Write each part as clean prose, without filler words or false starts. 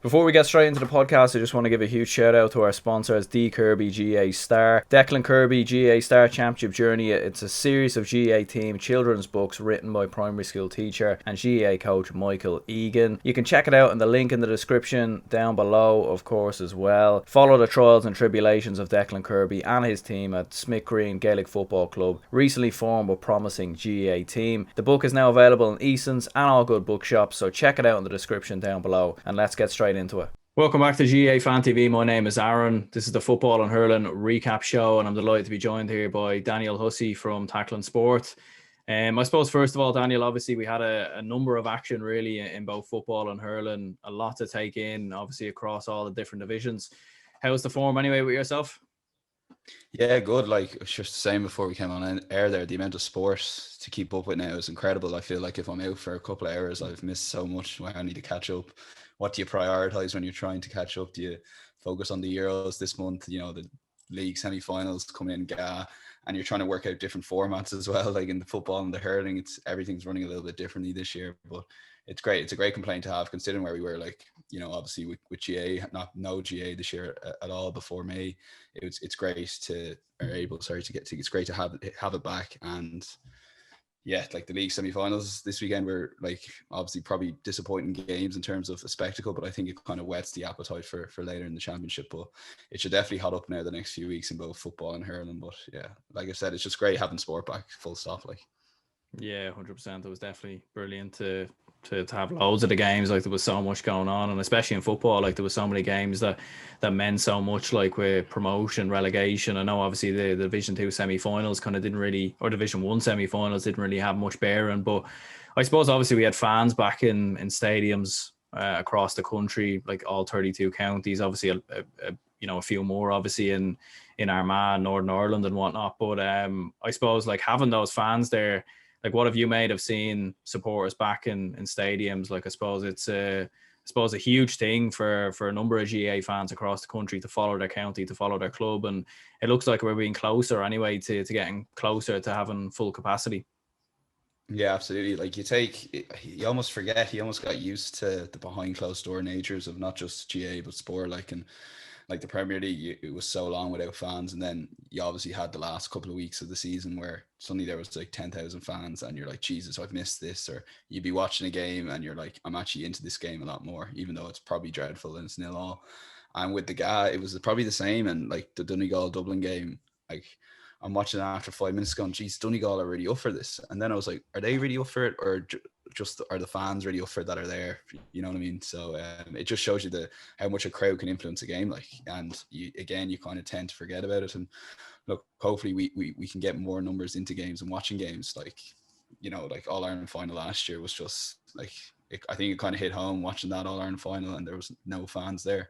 Before we get straight into the podcast, I just want to give a huge shout out to our sponsors, Declan Kirby GAA Star. Declan Kirby GAA Star Championship Journey. It's a series of GAA team children's books written by primary school teacher and GAA coach Michael Egan. You can check it out in the link in the description down below, of course, as well. Follow the trials and tribulations of Declan Kirby and his team at Smithgreen Gaelic Football Club, recently formed but promising GAA team. The book is now available in Easons and all good bookshops, so check it out in the description down below, and let's get straight into it. Welcome back to GAA Fan TV. My name is Aaron. This is the Football and Hurling Recap show, and I'm delighted to be joined here by Daniel Hussey from Tackling Sport. I suppose, first of all, Daniel, obviously we had a number of action really in both football and hurling, a lot to take in, obviously across all the different divisions. How's the form anyway with yourself? Yeah, good. Like I was just saying before we came on air there, the amount of sport to keep up with now is incredible. I feel like if I'm out for a couple of hours, I've missed so much where I need to catch up. What do you prioritize when you're trying to catch up? Do you focus on the Euros this month? You know, the league semi-finals coming in GAA, and you're trying to work out different formats as well. Like in the football and the hurling, everything's running a little bit differently this year, but it's great. It's a great complaint to have, considering where we were. Like, you know, obviously with GAA, no GAA this year at all before May. It's great to it's great to have it back. And yeah, like the league semi-finals this weekend were like obviously probably disappointing games in terms of a spectacle, but I think it kind of whets the appetite for later in the championship. But it should definitely hot up now the next few weeks in both football and hurling. But yeah, like I said, it's just great having sport back, full stop. Like, yeah, 100%. It was definitely brilliant to have loads of the games. Like there was so much going on, and especially in football, like there was so many games that meant so much, like with promotion, relegation. I know obviously the Division 2 semi-finals kind of didn't really, or Division 1 semi-finals didn't really have much bearing, but I suppose obviously we had fans back in stadiums across the country, like all 32 counties, obviously a few more obviously in Armagh, Northern Ireland and whatnot, but I suppose like having those fans there, like what have you made of seeing supporters back in stadiums? Like I suppose it's a huge thing for a number of GAA fans across the country to follow their county, to follow their club, and it looks like we're being closer anyway to getting closer to having full capacity. yeah, absolutely. Like you almost forget, you almost got used to the behind closed door natures of not just GAA but sport. Like the Premier League, it was so long without fans, and then you obviously had the last couple of weeks of the season where suddenly there was like 10,000 fans, and you're like, Jesus, I've missed this. Or you'd be watching a game and you're like, I'm actually into this game a lot more, even though it's probably dreadful and it's 0-0. And with the GAA, it was probably the same. And like the Donegal Dublin game, like I'm watching it after 5 minutes going, geez, Donegal are really up for this. And then I was like, are they really up for it, or just are the fans really up for it that are there? You know what I mean? So it just shows you how much a crowd can influence a game. Like, and you kind of tend to forget about it. And look, hopefully we can get more numbers into games and watching games. Like, you know, like All Ireland final last year was just like, I think it kind of hit home watching that All Ireland final, and there was no fans there.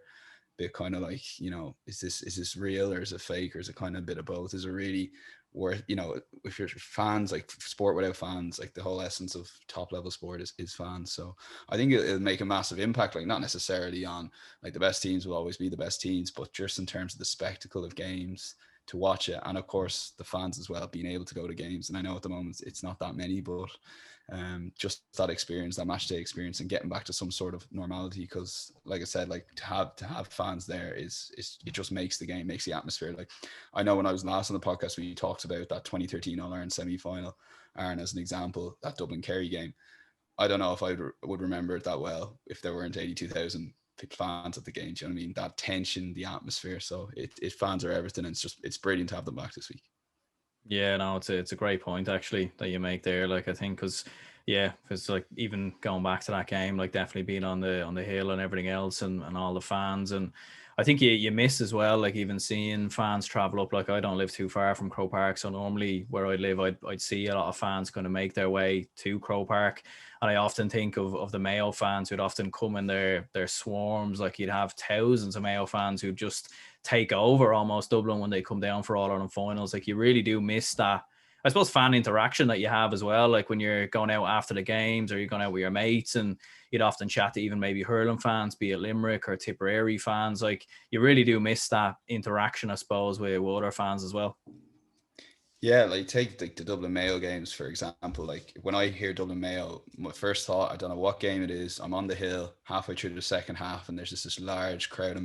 Bit kind of like, you know, is this real, or is it fake, or is it kind of a bit of both? Is it really worth, you know, if you're fans, like sport without fans, like the whole essence of top level sport is fans. So I think it'll make a massive impact, like not necessarily on like the best teams will always be the best teams, but just in terms of the spectacle of games to watch it, and of course the fans as well being able to go to games. And I know at the moment it's not that many, but just that experience, that match day experience, and getting back to some sort of normality. Because like I said, like to have fans there is it just makes the game, makes the atmosphere. Like I know when I was last on the podcast, we talked about that 2013 All-Ireland semi-final, Aaron, as an example, that Dublin Kerry game. I don't know if I would remember it that well if there weren't 82,000 fans at the game. Do you know what I mean? That tension, the atmosphere. So it fans are everything, and it's brilliant to have them back this week. Yeah, no, it's a great point actually that you make there. Like I think because like even going back to that game, like definitely being on the hill and everything else, and all the fans, and I think you miss as well, like even seeing fans travel up. Like I don't live too far from Croke Park, so normally where I live, I'd see a lot of fans kind of make their way to Croke Park, and I often think of the Mayo fans who'd often come in their swarms. Like you'd have thousands of Mayo fans who just take over almost Dublin when they come down for All Ireland finals. Like you really do miss that, I suppose, fan interaction that you have as well. Like when you're going out after the games, or you're going out with your mates, and you'd often chat to even maybe hurling fans, be it Limerick or Tipperary fans. Like you really do miss that interaction, I suppose, with other fans as well. Yeah, like take like the Dublin Mayo games for example. Like when I hear Dublin Mayo, my first thought, I don't know what game it is. I'm on the hill halfway through the second half, and there's just this large crowd of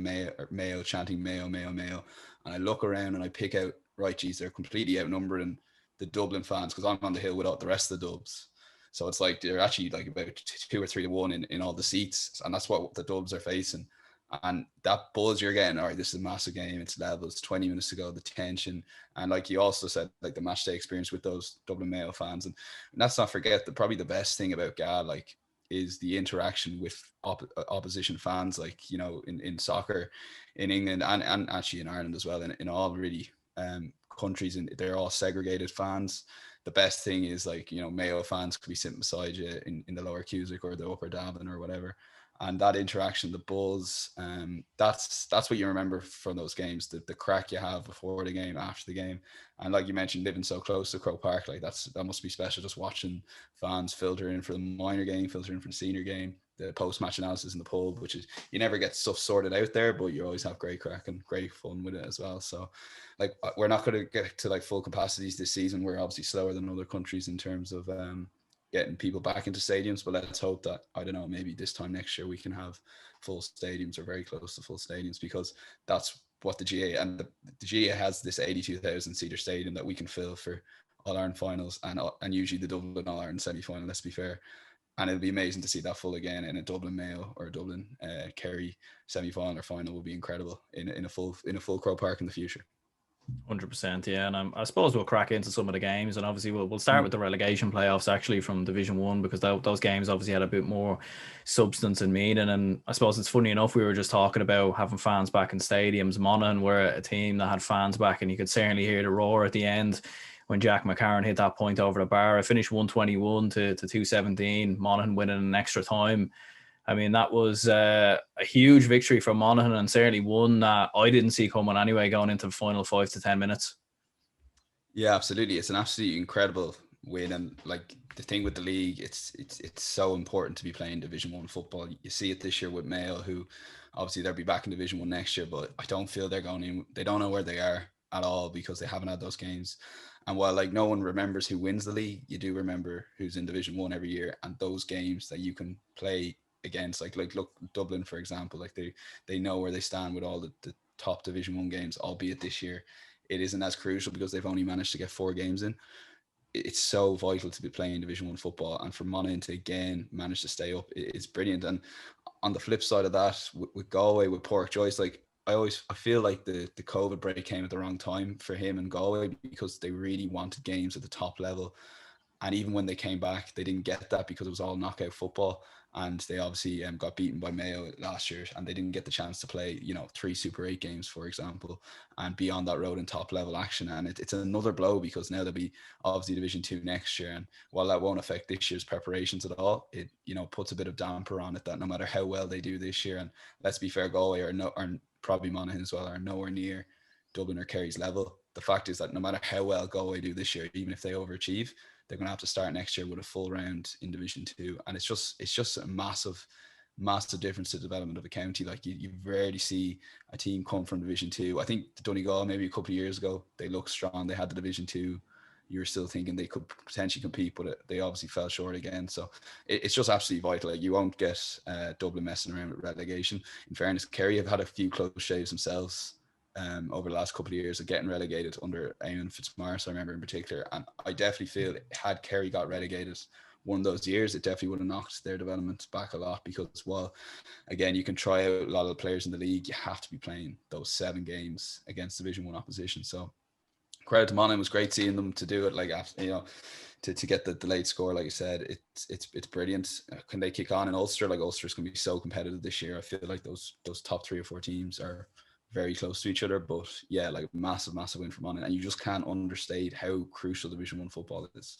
Mayo chanting Mayo, Mayo, Mayo, and I look around and I pick out, right, geez, they're completely outnumbering the Dublin fans because I'm on the hill without the rest of the Dubs. So it's like they're actually like about 2 or 3 to 1 in all the seats, and that's what the Dubs are facing. And that buzz you're getting, all right, this is a massive game. It's levels, 20 minutes to go, the tension. And like you also said, like the match day experience with those Dublin Mayo fans. And let's not forget that probably the best thing about GAA, like, is the interaction with opposition fans, like, you know, in soccer in England and actually in Ireland as well, in all really countries, and they're all segregated fans. The best thing is, like, you know, Mayo fans could be sitting beside you in the lower Cusack or the upper Davin or whatever, and that interaction, the buzz, that's what you remember from those games, the crack you have before the game, after the game. And like you mentioned, living so close to Croke Park, like that must be special, just watching fans filter in for the minor game, filter in for the senior game, the post-match analysis in the pub, which is, you never get stuff sorted out there, but you always have great crack and great fun with it as well. So like, we're not going to get to like full capacities this season. We're obviously slower than other countries in terms of getting people back into stadiums, but let's hope that, I don't know, maybe this time next year we can have full stadiums or very close to full stadiums, because that's what the GAA, and the GAA has this 82,000 seater stadium that we can fill for All Ireland finals and usually the Dublin All Ireland semi final. Let's be fair, and it'll be amazing to see that full again in a Dublin Mayo or a Dublin Kerry semi final or final. Would be incredible in a full Crow Park in the future. 100%, yeah, and I suppose we'll crack into some of the games, and obviously we'll start with the relegation playoffs actually from Division 1, because those games obviously had a bit more substance and meaning. And I suppose it's funny enough, we were just talking about having fans back in stadiums. Monaghan were a team that had fans back, and you could certainly hear the roar at the end when Jack McCarron hit that point over the bar. It finished 121 to 217, Monaghan winning an extra time. I mean, that was a huge victory for Monaghan, and certainly one that I didn't see coming anyway, going into the final 5 to 10 minutes. Yeah, absolutely. It's an absolutely incredible win. And like, the thing with the league, it's so important to be playing Division 1 football. You see it this year with Mayo, who obviously they'll be back in Division 1 next year, but I don't feel they're going in. They don't know where they are at all because they haven't had those games. And while like no one remembers who wins the league, you do remember who's in Division 1 every year, and those games that you can play against, like look, Dublin for example, like they know where they stand with all the top Division 1 games, albeit this year it isn't as crucial because they've only managed to get 4 games in. It's so vital to be playing Division 1 football, and for Monaghan to again manage to stay up, it's brilliant. And on the flip side of that, with Galway, with Pork Joyce, like I feel like the COVID break came at the wrong time for him and Galway, because they really wanted games at the top level. And even when they came back, they didn't get that because it was all knockout football. And they obviously got beaten by Mayo last year, and they didn't get the chance to play, 3 Super 8 games, for example, and be on that road in top level action. And it's another blow, because now they'll be obviously Division 2 next year. And while that won't affect this year's preparations at all, it, puts a bit of damper on it, that no matter how well they do this year, and let's be fair, Galway are probably Monaghan as well, are nowhere near Dublin or Kerry's level. The fact is that no matter how well Galway do this year, even if they overachieve, they're going to have to start next year with a full round in Division 2. And it's just a massive difference to the development of a county. Like, you rarely see a team come from Division 2. I think Donegal, maybe a couple of years ago, they looked strong. They had the Division 2. You were still thinking they could potentially compete, but they obviously fell short again. So it's just absolutely vital. Like, you won't get Dublin messing around with relegation. In fairness, Kerry have had a few close shaves themselves over the last couple of years of getting relegated under Eamon Fitzmaurice, I remember in particular. And I definitely feel, had Kerry got relegated one of those years, it definitely would have knocked their development back a lot, because while, again, you can try out a lot of the players in the league, you have to be playing those 7 games against Division 1 opposition. So credit to Monaghan, was great seeing them to do it, like, to get the late score. Like I said, it's brilliant. Can they kick on in Ulster? Like, Ulster's going to be so competitive this year. I feel like those top 3 or 4 teams are very close to each other. But yeah, like, massive win for Monaghan, and you just can't understate how crucial Division 1 football is.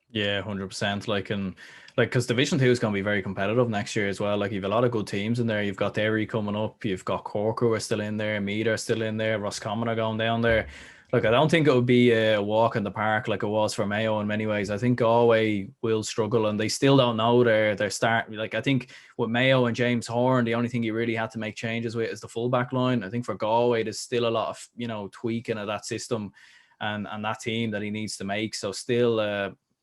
Yeah, 100%. Because Division 2 is going to be very competitive next year as well. Like, you've a lot of good teams in there. You've got Derry coming up. You've got Cork, who are still in there. Meath are still in there. Roscommon are going down there. Like, I don't think it would be a walk in the park like it was for Mayo in many ways. I think Galway will struggle, and they still don't know their start. Like, I think with Mayo and James Horn, the only thing you really had to make changes with is the fullback line. I think for Galway, there's still a lot of, tweaking of that system. and that team that he needs to make. So still,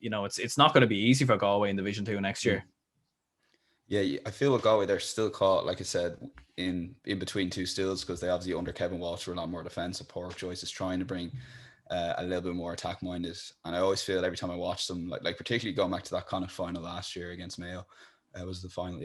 it's not going to be easy for Galway in Division 2 next year. Yeah, I feel with Galway, they're still caught, like I said, in between two stools, because they obviously under Kevin Walsh were a lot more defensive. Pork Joyce is trying to bring a little bit more attack minded, and I always feel every time I watch them, like particularly going back to that kind of final last year against Mayo, it was the final.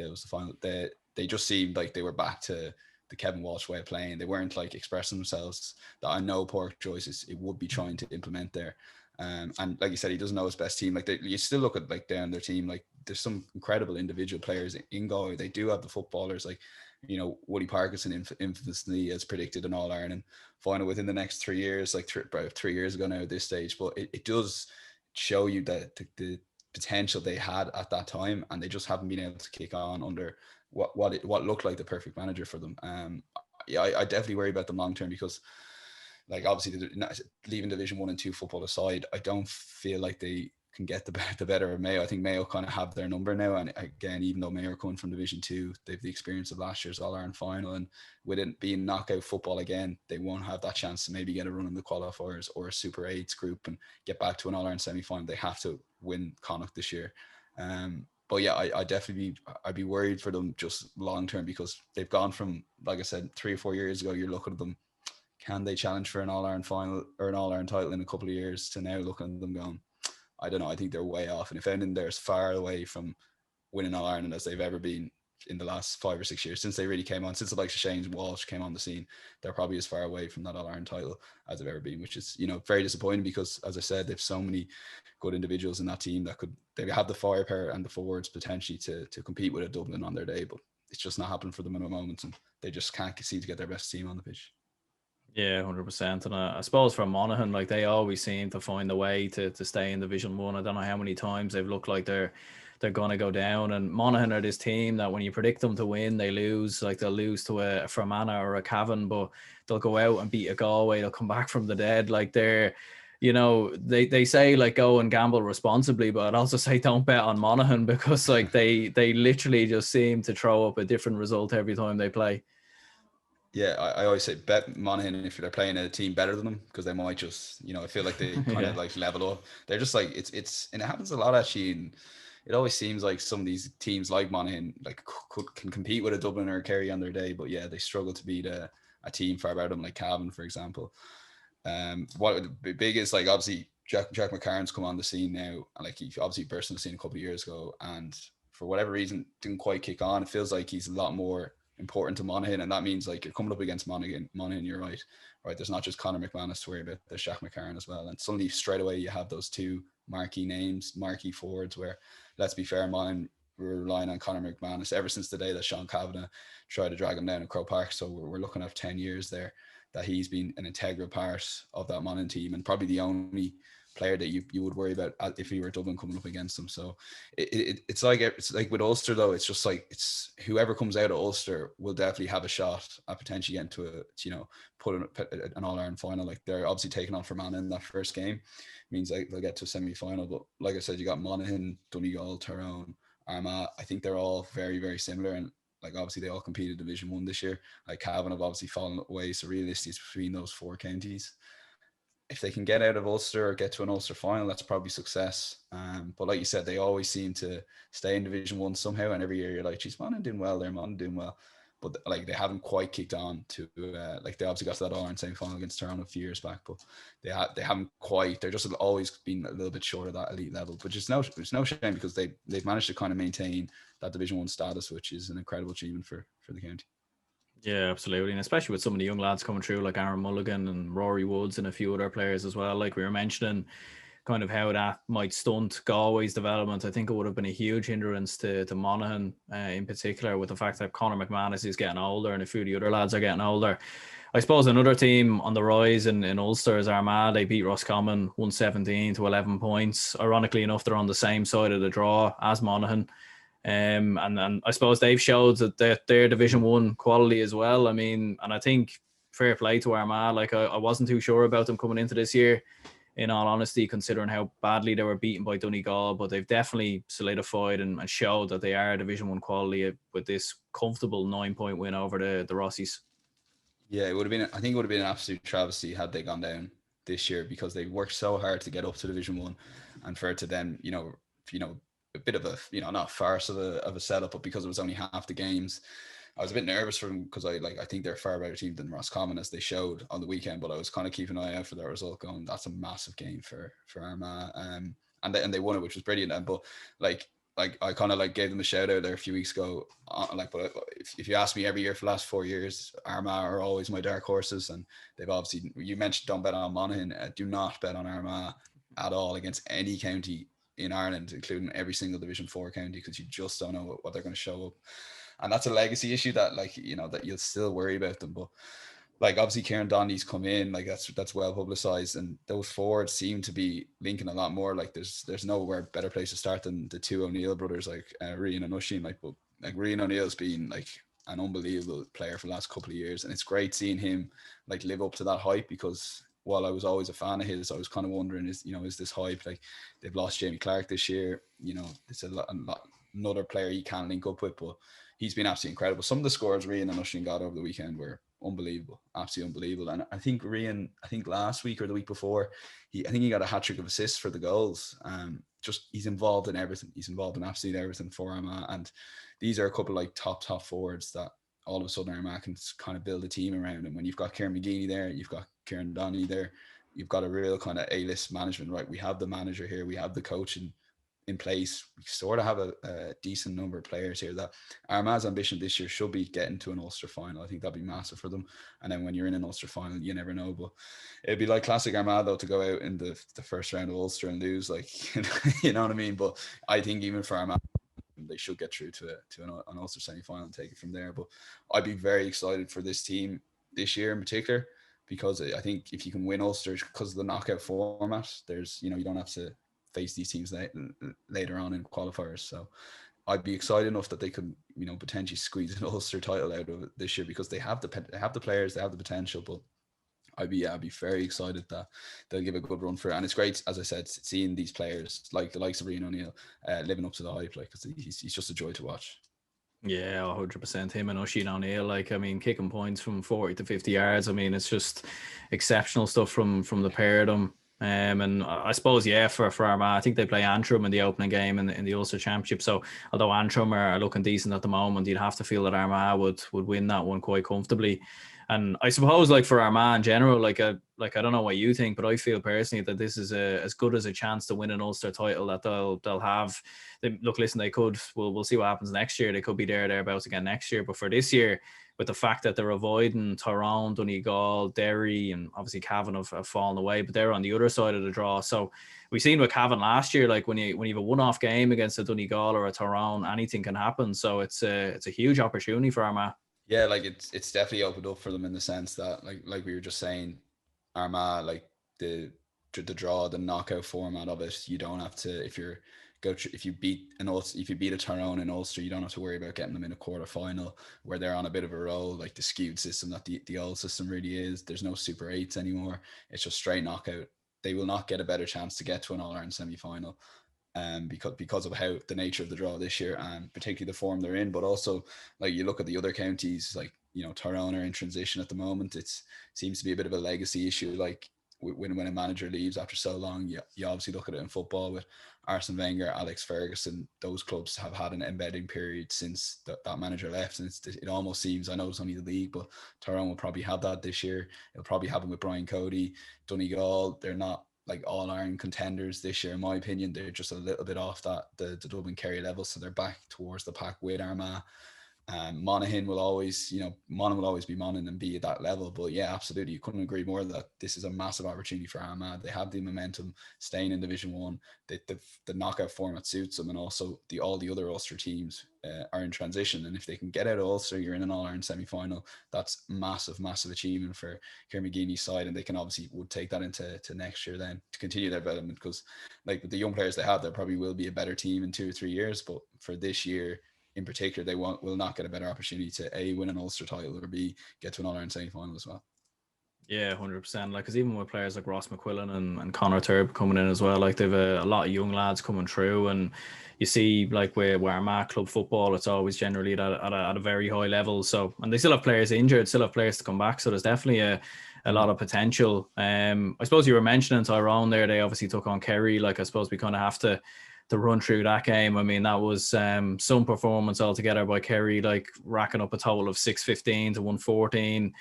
They just seemed like they were back to the Kevin Walsh way of playing. They weren't like expressing themselves that I know Pork Joyce it would be trying to implement there. And like you said, he doesn't know his best team. Like you still look at like down their team, like there's some incredible individual players in Galway. They do have the footballers, like, Woody Parkinson infamously has predicted an All-Ireland final within the next 3 years, like about 3 years ago now at this stage. But it does show you that the potential they had at that time, and they just haven't been able to kick on under what looked like the perfect manager for them. I definitely worry about them long term, because like obviously leaving Division 1 and 2 football aside, I don't feel like they can get the better of Mayo. I think Mayo kind of have their number now, and again, even though Mayo are coming from Division 2, they've the experience of last year's All-Ireland final, and with it being knockout football again, they won't have that chance to maybe get a run in the qualifiers or a Super 8s group and get back to an All-Ireland semi-final. They have to win Connacht this year. But yeah, I'd be worried for them just long term, because they've gone from, like I said, 3 or 4 years ago, you're looking at them, can they challenge for an All-Ireland final or an All-Ireland title in a couple of years, to now looking at them going, I don't know, I think they're way off. And if anything, they're as far away from winning All-Ireland as they've ever been in the last 5 or 6 years, since they really came on, since the likes of Shane Walsh came on the scene. They're probably as far away from that All-Ireland title as they've ever been, which is, very disappointing, because as I said, they've so many good individuals in that team that they have the firepower and the forwards potentially to compete with a Dublin on their day, but it's just not happening for them at the moment, and they just can't seem to get their best team on the pitch. Yeah, 100%. And I suppose for Monaghan, like they always seem to find a way to stay in Division 1. I don't know how many times they've looked like they're going to go down. And Monaghan are this team that when you predict them to win, they lose. Like they'll lose to a Fermanagh or a Cavan, but they'll go out and beat a Galway. They'll come back from the dead. Like they're, they say like go and gamble responsibly, but I'd also say don't bet on Monaghan, because like they literally just seem to throw up a different result every time they play. Yeah, I always say bet Monaghan if they're playing a team better than them, because they might just, I feel like they kind of like level up. They're just like, it's and it happens a lot actually. And it always seems like some of these teams like Monaghan like can compete with a Dublin or a Kerry on their day, but yeah, they struggle to beat a team far better than like Cavan, for example. What the big is, like obviously Jack McCarron's come on the scene now, and like he obviously burst on the scene a couple of years ago, and for whatever reason didn't quite kick on. It feels like he's a lot more important to Monaghan, and that means like you're coming up against Monaghan, you're right, there's not just Conor McManus to worry about, there's Jack McCarron as well, and suddenly straight away you have those two marquee names, marquee forwards, where let's be fair, Monaghan were relying on Conor McManus ever since the day that Sean Kavanagh tried to drag him down at Croke Park. So we're looking at 10 years there that he's been an integral part of that Monaghan team, and probably the only player that you would worry about if he were Dublin coming up against them. So it's like with Ulster though, it's just like it's whoever comes out of Ulster will definitely have a shot at potentially getting to put an All-Ireland final. Like they're obviously taking on Fermanagh in that first game, means like they'll get to a semi-final. But like I said, you got Monaghan, Donegal, Tyrone, Armagh. I think they're all very, very similar, and like obviously they all competed Division 1 this year. Like Cavan have obviously fallen away, so realistically it's between those four counties. If they can get out of Ulster or get to an Ulster final, that's probably success. But like you said, they always seem to stay in Division 1 somehow, and every year you're like, geez, Monaghan doing well, they're Monaghan doing well. But like they haven't quite kicked on to like they obviously got to that All-Ireland semi-final against Tyrone a few years back, but they haven't quite. They're just always been a little bit short of that elite level. But it's no shame, because they've managed to kind of maintain that Division 1 status, which is an incredible achievement for the county. Yeah, absolutely. And especially with some of the young lads coming through, like Aaron Mulligan and Rory Woods and a few other players as well. Like we were mentioning, kind of how that might stunt Galway's development. I think it would have been a huge hindrance to Monaghan in particular, with the fact that Conor McManus is getting older and a few of the other lads are getting older. I suppose another team on the rise in Ulster is Armagh. They beat Roscommon 117 to 11 points. Ironically enough, they're on the same side of the draw as Monaghan. And I suppose they've showed that they're Division 1 quality as well. I mean, and I think fair play to Armagh. Like I wasn't too sure about them coming into this year, in all honesty, considering how badly they were beaten by Donegal, but they've definitely solidified and showed that they are Division 1 quality with this comfortable 9-point win over the Rossies. Yeah, I think it would have been an absolute travesty had they gone down this year because they worked so hard to get up to Division 1, and for it to then, a bit of a, not farce of a setup, but because it was only half the games, I was a bit nervous for them because I think they're a far better team than Roscommon, as they showed on the weekend. But I was kind of keeping an eye out for that result, going, that's a massive game for Armagh, and they won it, which was brilliant. And but I kind of gave them a shout out there a few weeks ago. But if you ask me every year for the last 4 years, Armagh are always my dark horses, and they've obviously, you mentioned don't bet on Monaghan, do not bet on Armagh at all against any county in Ireland, including every single Division 4 county, because you just don't know what they're going to show up. And that's a legacy issue that that you'll still worry about them. But obviously Kieran Donnelly's come in, that's well publicized, and those forwards seem to be linking a lot more. There's nowhere better place to start than the two O'Neill brothers, Rian and Oisin. But Rian O'Neill's been an unbelievable player for the last couple of years, and it's great seeing him live up to that hype, because while I was always a fan of his, I was kind of wondering, is this hype? They've lost Jamie Clark this year, it's another player you can link up with, but he's been absolutely incredible. Some of the scores Rian and Oisin got over the weekend were unbelievable, absolutely unbelievable. And I think Rian, last week or the week before, he got a hat-trick of assists for the goals. He's involved in everything. He's involved in absolutely everything for Armagh. And these are a couple top forwards that all of a sudden Armagh can kind of build a team around. And when you've got Kieran McGeeney there, you've got Kieran Donnelly there, you've got a real kind of A-list management, right? We have the manager here, we have the coaching in place. We sort of have a decent number of players here that Armagh's ambition this year should be getting to an Ulster final. I think that'd be massive for them. And then when you're in an Ulster final, you never know. But it'd be classic Armagh though to go out in the first round of Ulster and lose, you know what I mean? But I think even for Armagh, they should get through to an Ulster semi-final and take it from there. But I'd be very excited for this team this year in particular, because I think if you can win Ulster, because of the knockout format, there's you don't have to face these teams later on in qualifiers. So I'd be excited enough that they could potentially squeeze an Ulster title out of it this year, because they have the players, they have the potential. But I'd be very excited that they'll give a good run for it. And it's great, as I said, seeing these players like the likes of Rian O'Neill living up to the hype, because he's just a joy to watch. Yeah, 100%. Him and Oisin O'Neill, kicking points from 40 to 50 yards. It's just exceptional stuff from the pair of them. And I suppose, for Armagh, I think they play Antrim in the opening game in the Ulster Championship. So although Antrim are looking decent at the moment, you'd have to feel that Armagh would win that one quite comfortably. And I suppose, for Armagh in general, I don't know what you think, but I feel personally that this is as good as a chance to win an Ulster title that they'll have. They could. We'll see what happens next year. They could be thereabouts again next year. But for this year, with the fact that they're avoiding Tyrone, Donegal, Derry, and obviously Cavan have fallen away, but they're on the other side of the draw. So we've seen with Cavan last year, when you have a one-off game against a Donegal or a Tyrone, anything can happen. So it's a huge opportunity for Armagh. Yeah, it's definitely opened up for them in the sense that, like we were just saying, Armagh, the draw, the knockout format of it, you don't have to, if you beat a Tyrone in Ulster, you don't have to worry about getting them in a quarter final where they're on a bit of a roll, the skewed system that the old system really is. There's no Super 8s anymore. It's just straight knockout. They will not get a better chance to get to an All-Ireland semi-final. Because of how the nature of the draw this year, and particularly the form they're in. But also, you look at the other counties, Tyrone are in transition at the moment. It seems to be a bit of a legacy issue. When a manager leaves after so long, you obviously look at it in football with Arsene Wenger, Alex Ferguson. Those clubs have had an embedding period since that manager left, and it almost seems, I know it's only the league, but Tyrone will probably have that this year. It'll probably happen with Brian Cody. Donegal, they're not All-Ireland contenders this year, in my opinion. They're just a little bit off the Dublin and Kerry level, so they're back towards the pack with Armagh. Monaghan will always be Monaghan and be at that level. But yeah, absolutely, you couldn't agree more that this is a massive opportunity for Armagh. They have the momentum, staying in Division 1. The knockout format suits them, and also all the other Ulster teams are in transition. And if they can get out of Ulster, you're in an All-Ireland semi-final. That's massive achievement for Kieran McGeeney's side, and they can obviously would take that into next year then to continue their development, because with the young players they have, there probably will be a better team in 2 or 3 years. But for this year in particular, they will not get a better opportunity to A, win an Ulster title, or B, get to an All-Ireland semi-final as well. Yeah, 100%. Because even with players like Ross McQuillan and Conor Turb coming in as well, they've a lot of young lads coming through, and you see where Armagh club football, it's always generally at a very high level. So, and they still have players injured, still have players to come back. So there's definitely a a lot of potential. I suppose you were mentioning Tyrone there. They obviously took on Kerry. Like, I suppose we kind of have to run through that game. I mean, that was some performance altogether by Kerry, like racking up a total of 6-15 to 114.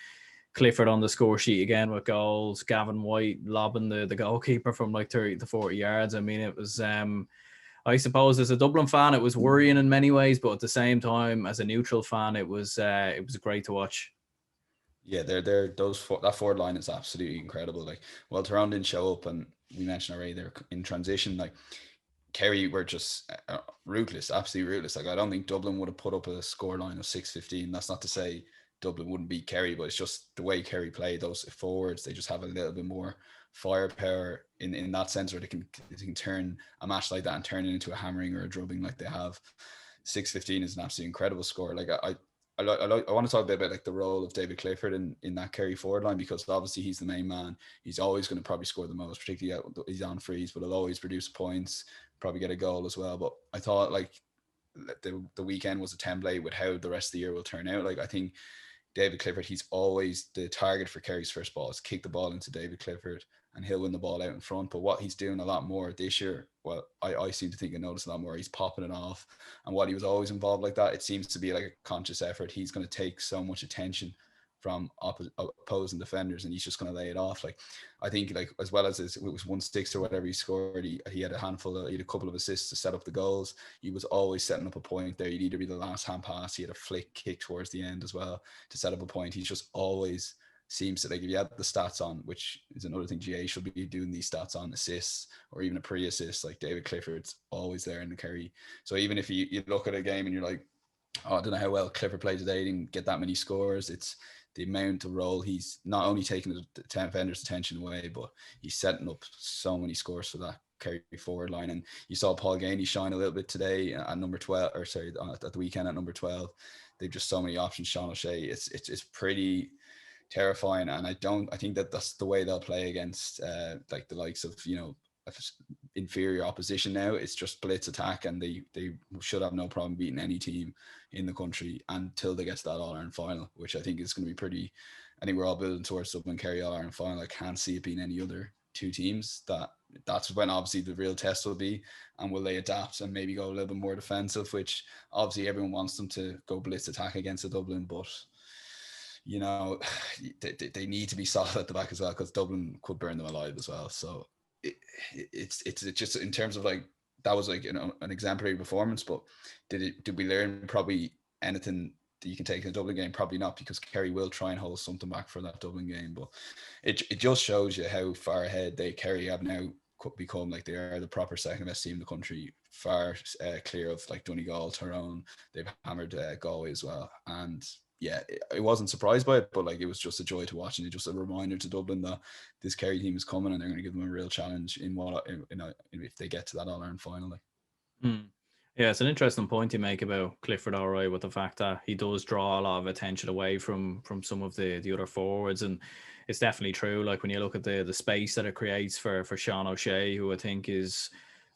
Clifford on the score sheet again with goals. Gavin White lobbing the goalkeeper from like 30 to 40 yards. I mean, it was, I suppose as a Dublin fan, it was worrying in many ways, but at the same time, as a neutral fan, it was great to watch. Yeah, that forward line is absolutely incredible. Like, well, Tyrone didn't show up, and we mentioned already they're in transition. Like, Kerry were just ruthless, absolutely ruthless. Like, I don't think Dublin would have put up a score line of 6-15. That's not to say Dublin wouldn't beat Kerry, but it's just the way Kerry play those forwards. They just have a little bit more firepower in that sense, where they can turn a match like that and turn it into a hammering or a drubbing like they have. 6-15 is an absolutely incredible score. Like, I want to talk a bit about like the role of David Clifford in that Kerry forward line, because obviously he's the main man. He's always going to probably score the most, particularly he's on frees, but he'll always produce points, probably get a goal as well. But I thought like the weekend was a template with how the rest of the year will turn out. Like, I think David Clifford, he's always the target for Kerry's first ball. Is kick the ball into David Clifford and he'll win the ball out in front. But what he's doing a lot more this year, well, I seem to think I noticed a lot more, he's popping it off. And while he was always involved like that, it seems to be like a conscious effort. He's going to take so much attention from opposing defenders, and he's just going to lay it off. Like, I think, like, as well as it was 1-6 or whatever he scored, he had a couple of assists to set up the goals. He was always setting up a point there. He'd either be the last hand pass, he had a flick kick towards the end as well to set up a point. He's just always seems to, like, if you had the stats on, which is another thing GAA should be doing, these stats on assists or even a pre-assist, like David Clifford's always there in the Kerry. So even if you look at a game and you're like, oh, I don't know how well Clifford played today, he didn't get that many scores, it's the amount of role he's not only taking the defender's attention away, but he's setting up so many scores for that Kerry forward line. And you saw Paul Gainey shine a little bit today at number 12, or sorry, at the weekend at number 12. They've just so many options. Sean O'Shea, it's pretty terrifying, and I think that's the way they'll play against like the likes of, you know, inferior opposition now. It's just blitz attack, and they should have no problem beating any team in the country until they get to that All-Ireland final, which I think is going to be pretty. I think we're all building towards Dublin Kerry All-Ireland final. I can't see it being any other two teams. That's when obviously the real test will be, and will they adapt and maybe go a little bit more defensive, which obviously everyone wants them to go blitz attack against a Dublin, but you know, they need to be solid at the back as well, because Dublin could burn them alive as well. So it's just in terms of, like, that was like, you know, an exemplary performance, but did we learn probably anything that you can take in the Dublin game? Probably not, because Kerry will try and hold something back for that Dublin game. But it just shows you how far ahead Kerry have now become. Like, they are the proper second best team in the country, far clear of like Donegal, Tyrone. They've hammered Galway as well, and yeah, I wasn't surprised by it, but like, it was just a joy to watch, and it's just a reminder to Dublin that this Kerry team is coming, and they're going to give them a real challenge if they get to that All-Ireland final. Like. Yeah, it's an interesting point you make about Clifford, all right, with the fact that he does draw a lot of attention away from some of the other forwards, and it's definitely true. Like, when you look at the space that it creates for Sean O'Shea, who I think is,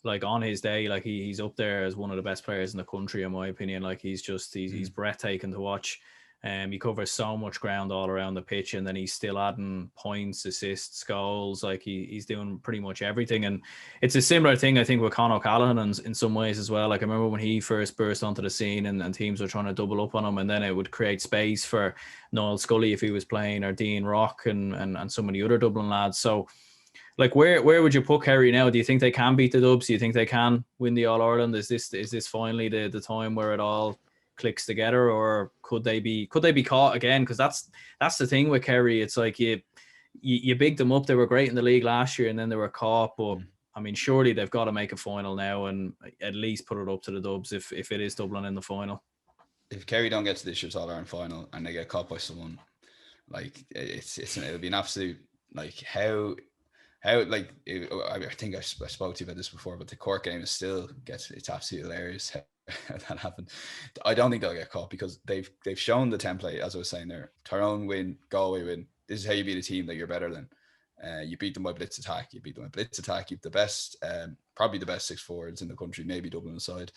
like, on his day, like, he's up there as one of the best players in the country, in my opinion. Like, he's breathtaking to watch. He covers so much ground all around the pitch, and then he's still adding points, assists, goals. Like, he's doing pretty much everything. And it's a similar thing, I think, with Conor O'Callaghan in some ways as well. Like, I remember when he first burst onto the scene, and teams were trying to double up on him, and then it would create space for Noel Scully if he was playing, or Dean Rock and so many other Dublin lads. So, like, where would you put Kerry now? Do you think they can beat the Dubs? Do you think they can win the All-Ireland? Is this finally the time where it all clicks together, or could they be caught again? Because that's the thing with Kerry. It's like you bigged them up. They were great in the league last year, and then they were caught. But I mean, surely they've got to make a final now, and at least put it up to the Dubs if it is Dublin in the final. If Kerry don't get to this year's All-Ireland final and they get caught by someone, like, it'll be an absolute, like, how like, I think I spoke to you about this before, but the Cork game is still it's absolutely hilarious how that happened. I don't think they'll get caught, because they've shown the template, as I was saying there. Tyrone win, Galway win. This is how you beat a team that you're better than. You beat them by blitz attack. You have the best, probably the best six forwards in the country, maybe Dublin aside,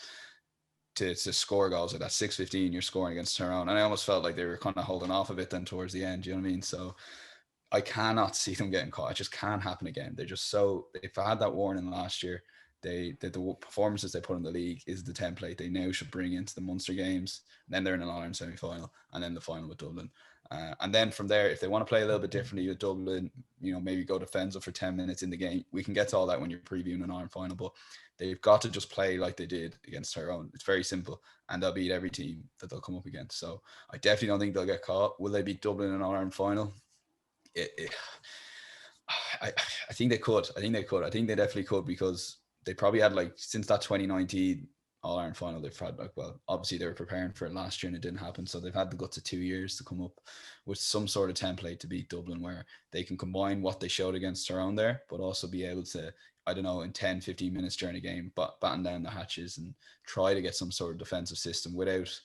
to score goals like that. 6-15, you're scoring against Tyrone. And I almost felt like they were kind of holding off a bit then towards the end. Do you know what I mean? So I cannot see them getting caught. It just can't happen again. They're just so. If I had that warning last year, the performances they put in the league is the template they now should bring into the Munster games. And then they're in an All-Ireland semi-final, and then the final with Dublin. And then from there, if they want to play a little bit differently with Dublin, maybe go defensive for 10 minutes in the game. We can get to all that when you're previewing an Ireland final, but they've got to just play like they did against Tyrone. It's very simple, and they'll beat every team that they'll come up against. So I definitely don't think they'll get caught. Will they beat Dublin in an Ireland final? I think they could. I think they definitely could, because they probably had, like, since that 2019 All-Ireland final, they've had, like, well, obviously they were preparing for it last year and it didn't happen. So they've had the guts of 2 years to come up with some sort of template to beat Dublin, where they can combine what they showed against Tyrone there, but also be able to, I don't know, in 10, 15 minutes during a game, batten down the hatches and try to get some sort of defensive system without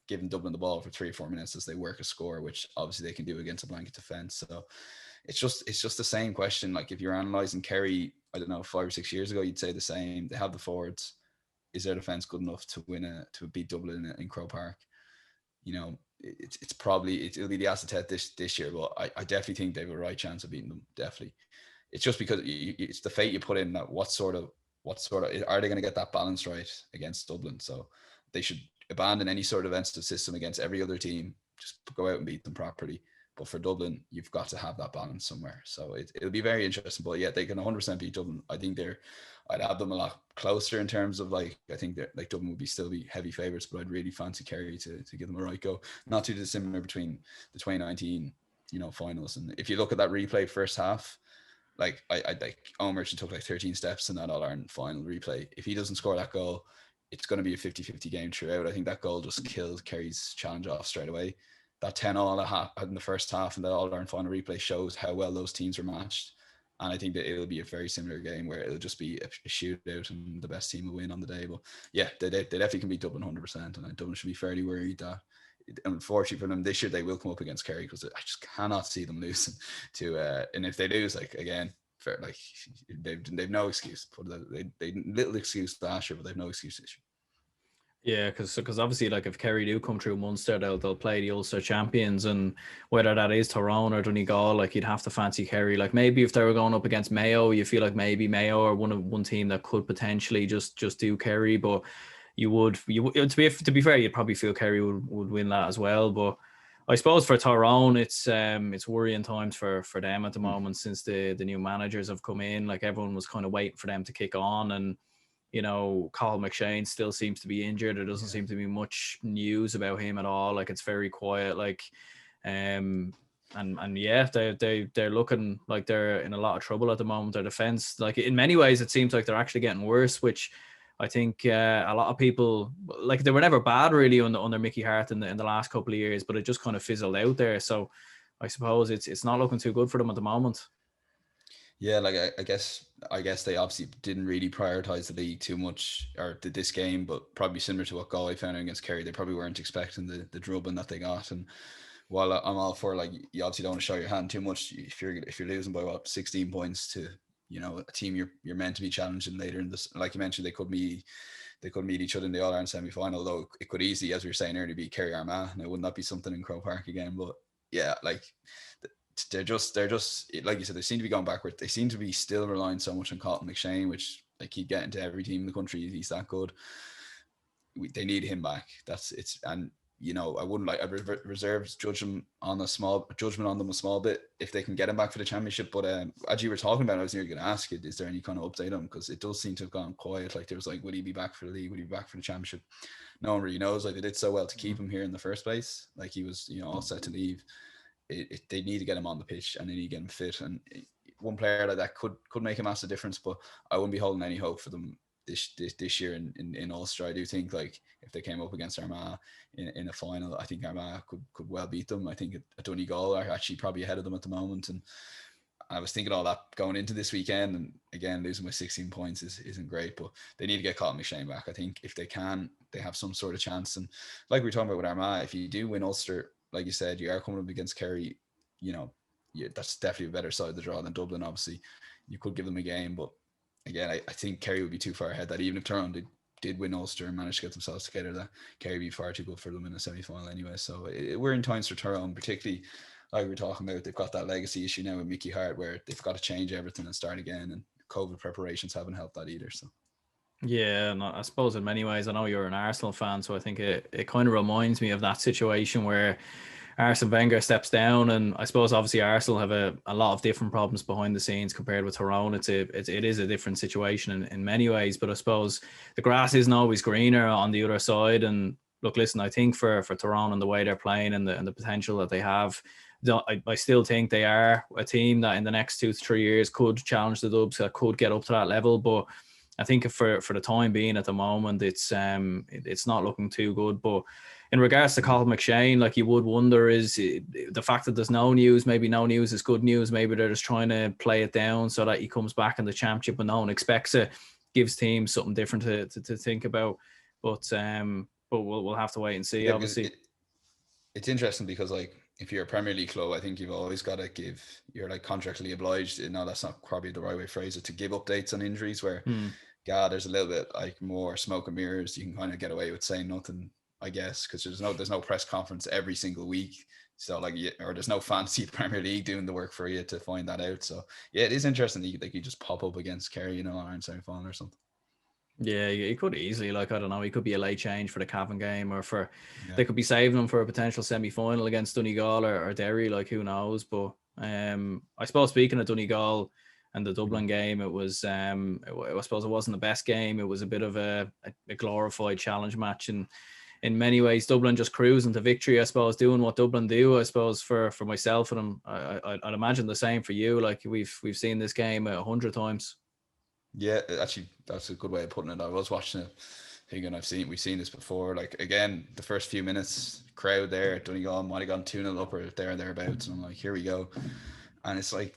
giving Dublin the ball for 3 or 4 minutes as they work a score, which obviously they can do against a blanket defense. So it's just the same question. Like, if you're analyzing Kerry, I don't know, 5 or 6 years ago, you'd say the same. They have the forwards. Is their defense good enough to beat Dublin in Croke Park? It'll be the Acetet this year, but I definitely think they have a right chance of beating them. Definitely. It's just because it's the fate you put in, that what sort of are they going to get that balance right against Dublin? So they should abandon any sort of defensive system against every other team. Just go out and beat them properly. But for Dublin, you've got to have that balance somewhere. So it'll be very interesting. But yeah, they can 100% beat Dublin. I think I'd have them a lot closer in terms of, like, I think that, like, Dublin would still be heavy favourites, but I'd really fancy Kerry to give them a right go. Not too dissimilar between the 2019, finals. And if you look at that replay first half, like, I like Owen Merchant took like 13 steps in that All-Ireland final replay. If he doesn't score that goal, it's going to be a 50-50 game throughout. I think that goal just killed Kerry's challenge off straight away. That 10-all in the first half and that All-Ireland final replay shows how well those teams were matched. And I think that it'll be a very similar game where it'll just be a shootout and the best team will win on the day. But yeah, they definitely can beat Dublin 100%. And Dublin should be fairly worried that, unfortunately for them, this year they will come up against Kerry, because I just cannot see them losing to. And if they lose, like, again, fair, like, they've no excuse. They little excuse last year, but they've no excuse this year. Yeah, because obviously, like, if Kerry do come through Munster, they'll play the Ulster champions, and whether that is Tyrone or Donegal, like, you'd have to fancy Kerry. Like, maybe if they were going up against Mayo, you feel like maybe Mayo are one team that could potentially just do Kerry, but you would to be fair, you'd probably feel Kerry would win that as well. But I suppose for Tyrone, it's worrying times for them at the moment, since the new managers have come in. Like, everyone was kind of waiting for them to kick on, and Carl McShane still seems to be injured. There doesn't seem to be much news about him at all. Like, it's very quiet. Like, and yeah, they're looking like they're in a lot of trouble at the moment. Their defense, like, in many ways, it seems like they're actually getting worse, which I think a lot of people, like, they were never bad really under Mickey Hart in the last couple of years, but it just kind of fizzled out there. So I suppose it's not looking too good for them at the moment. Yeah, like, I guess they obviously didn't really prioritize the league too much, or this game, but probably similar to what Galway found against Kerry, they probably weren't expecting the drubbing that they got. And while I'm all for, like, you obviously don't want to show your hand too much if you're losing by 16 points to a team you're meant to be challenging later in this. Like you mentioned, they could meet each other in the All-Ireland semi-final, though it could easily, as we were saying earlier, be Kerry Armagh. Now, wouldn't that be something in Croke Park again? But yeah, like, they're just like you said, they seem to be going backwards. They seem to be still relying so much on Colin McShane, which I keep getting to every team in the country. He's that good. They need him back. And I wouldn't like, I reserve judgment on them a small bit if they can get him back for the championship. But as you were talking about, I was nearly going to ask you, is there any kind of update on him? Because it does seem to have gone quiet. Like, there was like, would he be back for the league? Would he be back for the championship? No one really knows. Like, they did so well to keep him here in the first place. Like, he was all set to leave. They need to get him on the pitch, and they need to get him fit. And one player like that could make a massive difference, but I wouldn't be holding any hope for them this year in Ulster. I do think, like, if they came up against Armagh in a final, I think Armagh could well beat them. I think Donegal are actually probably ahead of them at the moment, and I was thinking all that going into this weekend, and again, losing by 16 points isn't great, but they need to get Colin McShane back. I think if they can, they have some sort of chance. And like we were talking about with Armagh, if you do win Ulster, like you said, you are coming up against Kerry, that's definitely a better side of the draw than Dublin. Obviously, you could give them a game, but again, I think Kerry would be too far ahead. That even if Tyrone did win Ulster and managed to get themselves together, that Kerry would be far too good for them in a semi-final anyway. So we're in times for Tyrone, particularly like we were talking about, they've got that legacy issue now with Mickey Hart where they've got to change everything and start again, and COVID preparations haven't helped that either. So Yeah, and I suppose in many ways, I know you're an Arsenal fan, so I think it kind of reminds me of that situation where Arsene Wenger steps down, and I suppose obviously Arsenal have a lot of different problems behind the scenes compared with Tyrone. It is a different situation in many ways, but I suppose the grass isn't always greener on the other side. And look, listen, I think for Tyrone and the way they're playing and the potential that they have, I still think they are a team that in the next 2 to 3 years could challenge the Dubs, that could get up to that level, but I think for the time being at the moment, it's not looking too good. But in regards to Colin McShane, like you would wonder is the fact that there's no news, maybe no news is good news. Maybe they're just trying to play it down so that he comes back in the championship and no one expects it, gives teams something different to think about. But we'll have to wait and see, obviously. It's interesting because like if you're a Premier League club, I think you've always got to you're like contractually obliged. No, that's not probably the right way to phrase it, to give updates on injuries where there's a little bit like more smoke and mirrors. You can kind of get away with saying nothing, I guess, because there's no press conference every single week. So like, or there's no fancy Premier League doing the work for you to find that out. So yeah, it is interesting that you just pop up against Kerry, on semi-final or something. Yeah, he could easily, like, I don't know, he could be a late change for the Cavan game, or they could be saving him for a potential semi-final against Donegal or Derry, like, who knows. But I suppose speaking of Donegal and the Dublin game, it was I suppose it wasn't the best game. It was a bit of a glorified challenge match, and in many ways Dublin just cruising to victory, I suppose, doing what Dublin do. I suppose for myself and I'd imagine the same for you. Like we've seen this game 100 times. Yeah, actually, that's a good way of putting it. I was watching it, thinking we've seen this before. Like again, the first few minutes, crowd there, Donegal might have gone 2-0 up or thereabouts, and I'm like, here we go. And it's like,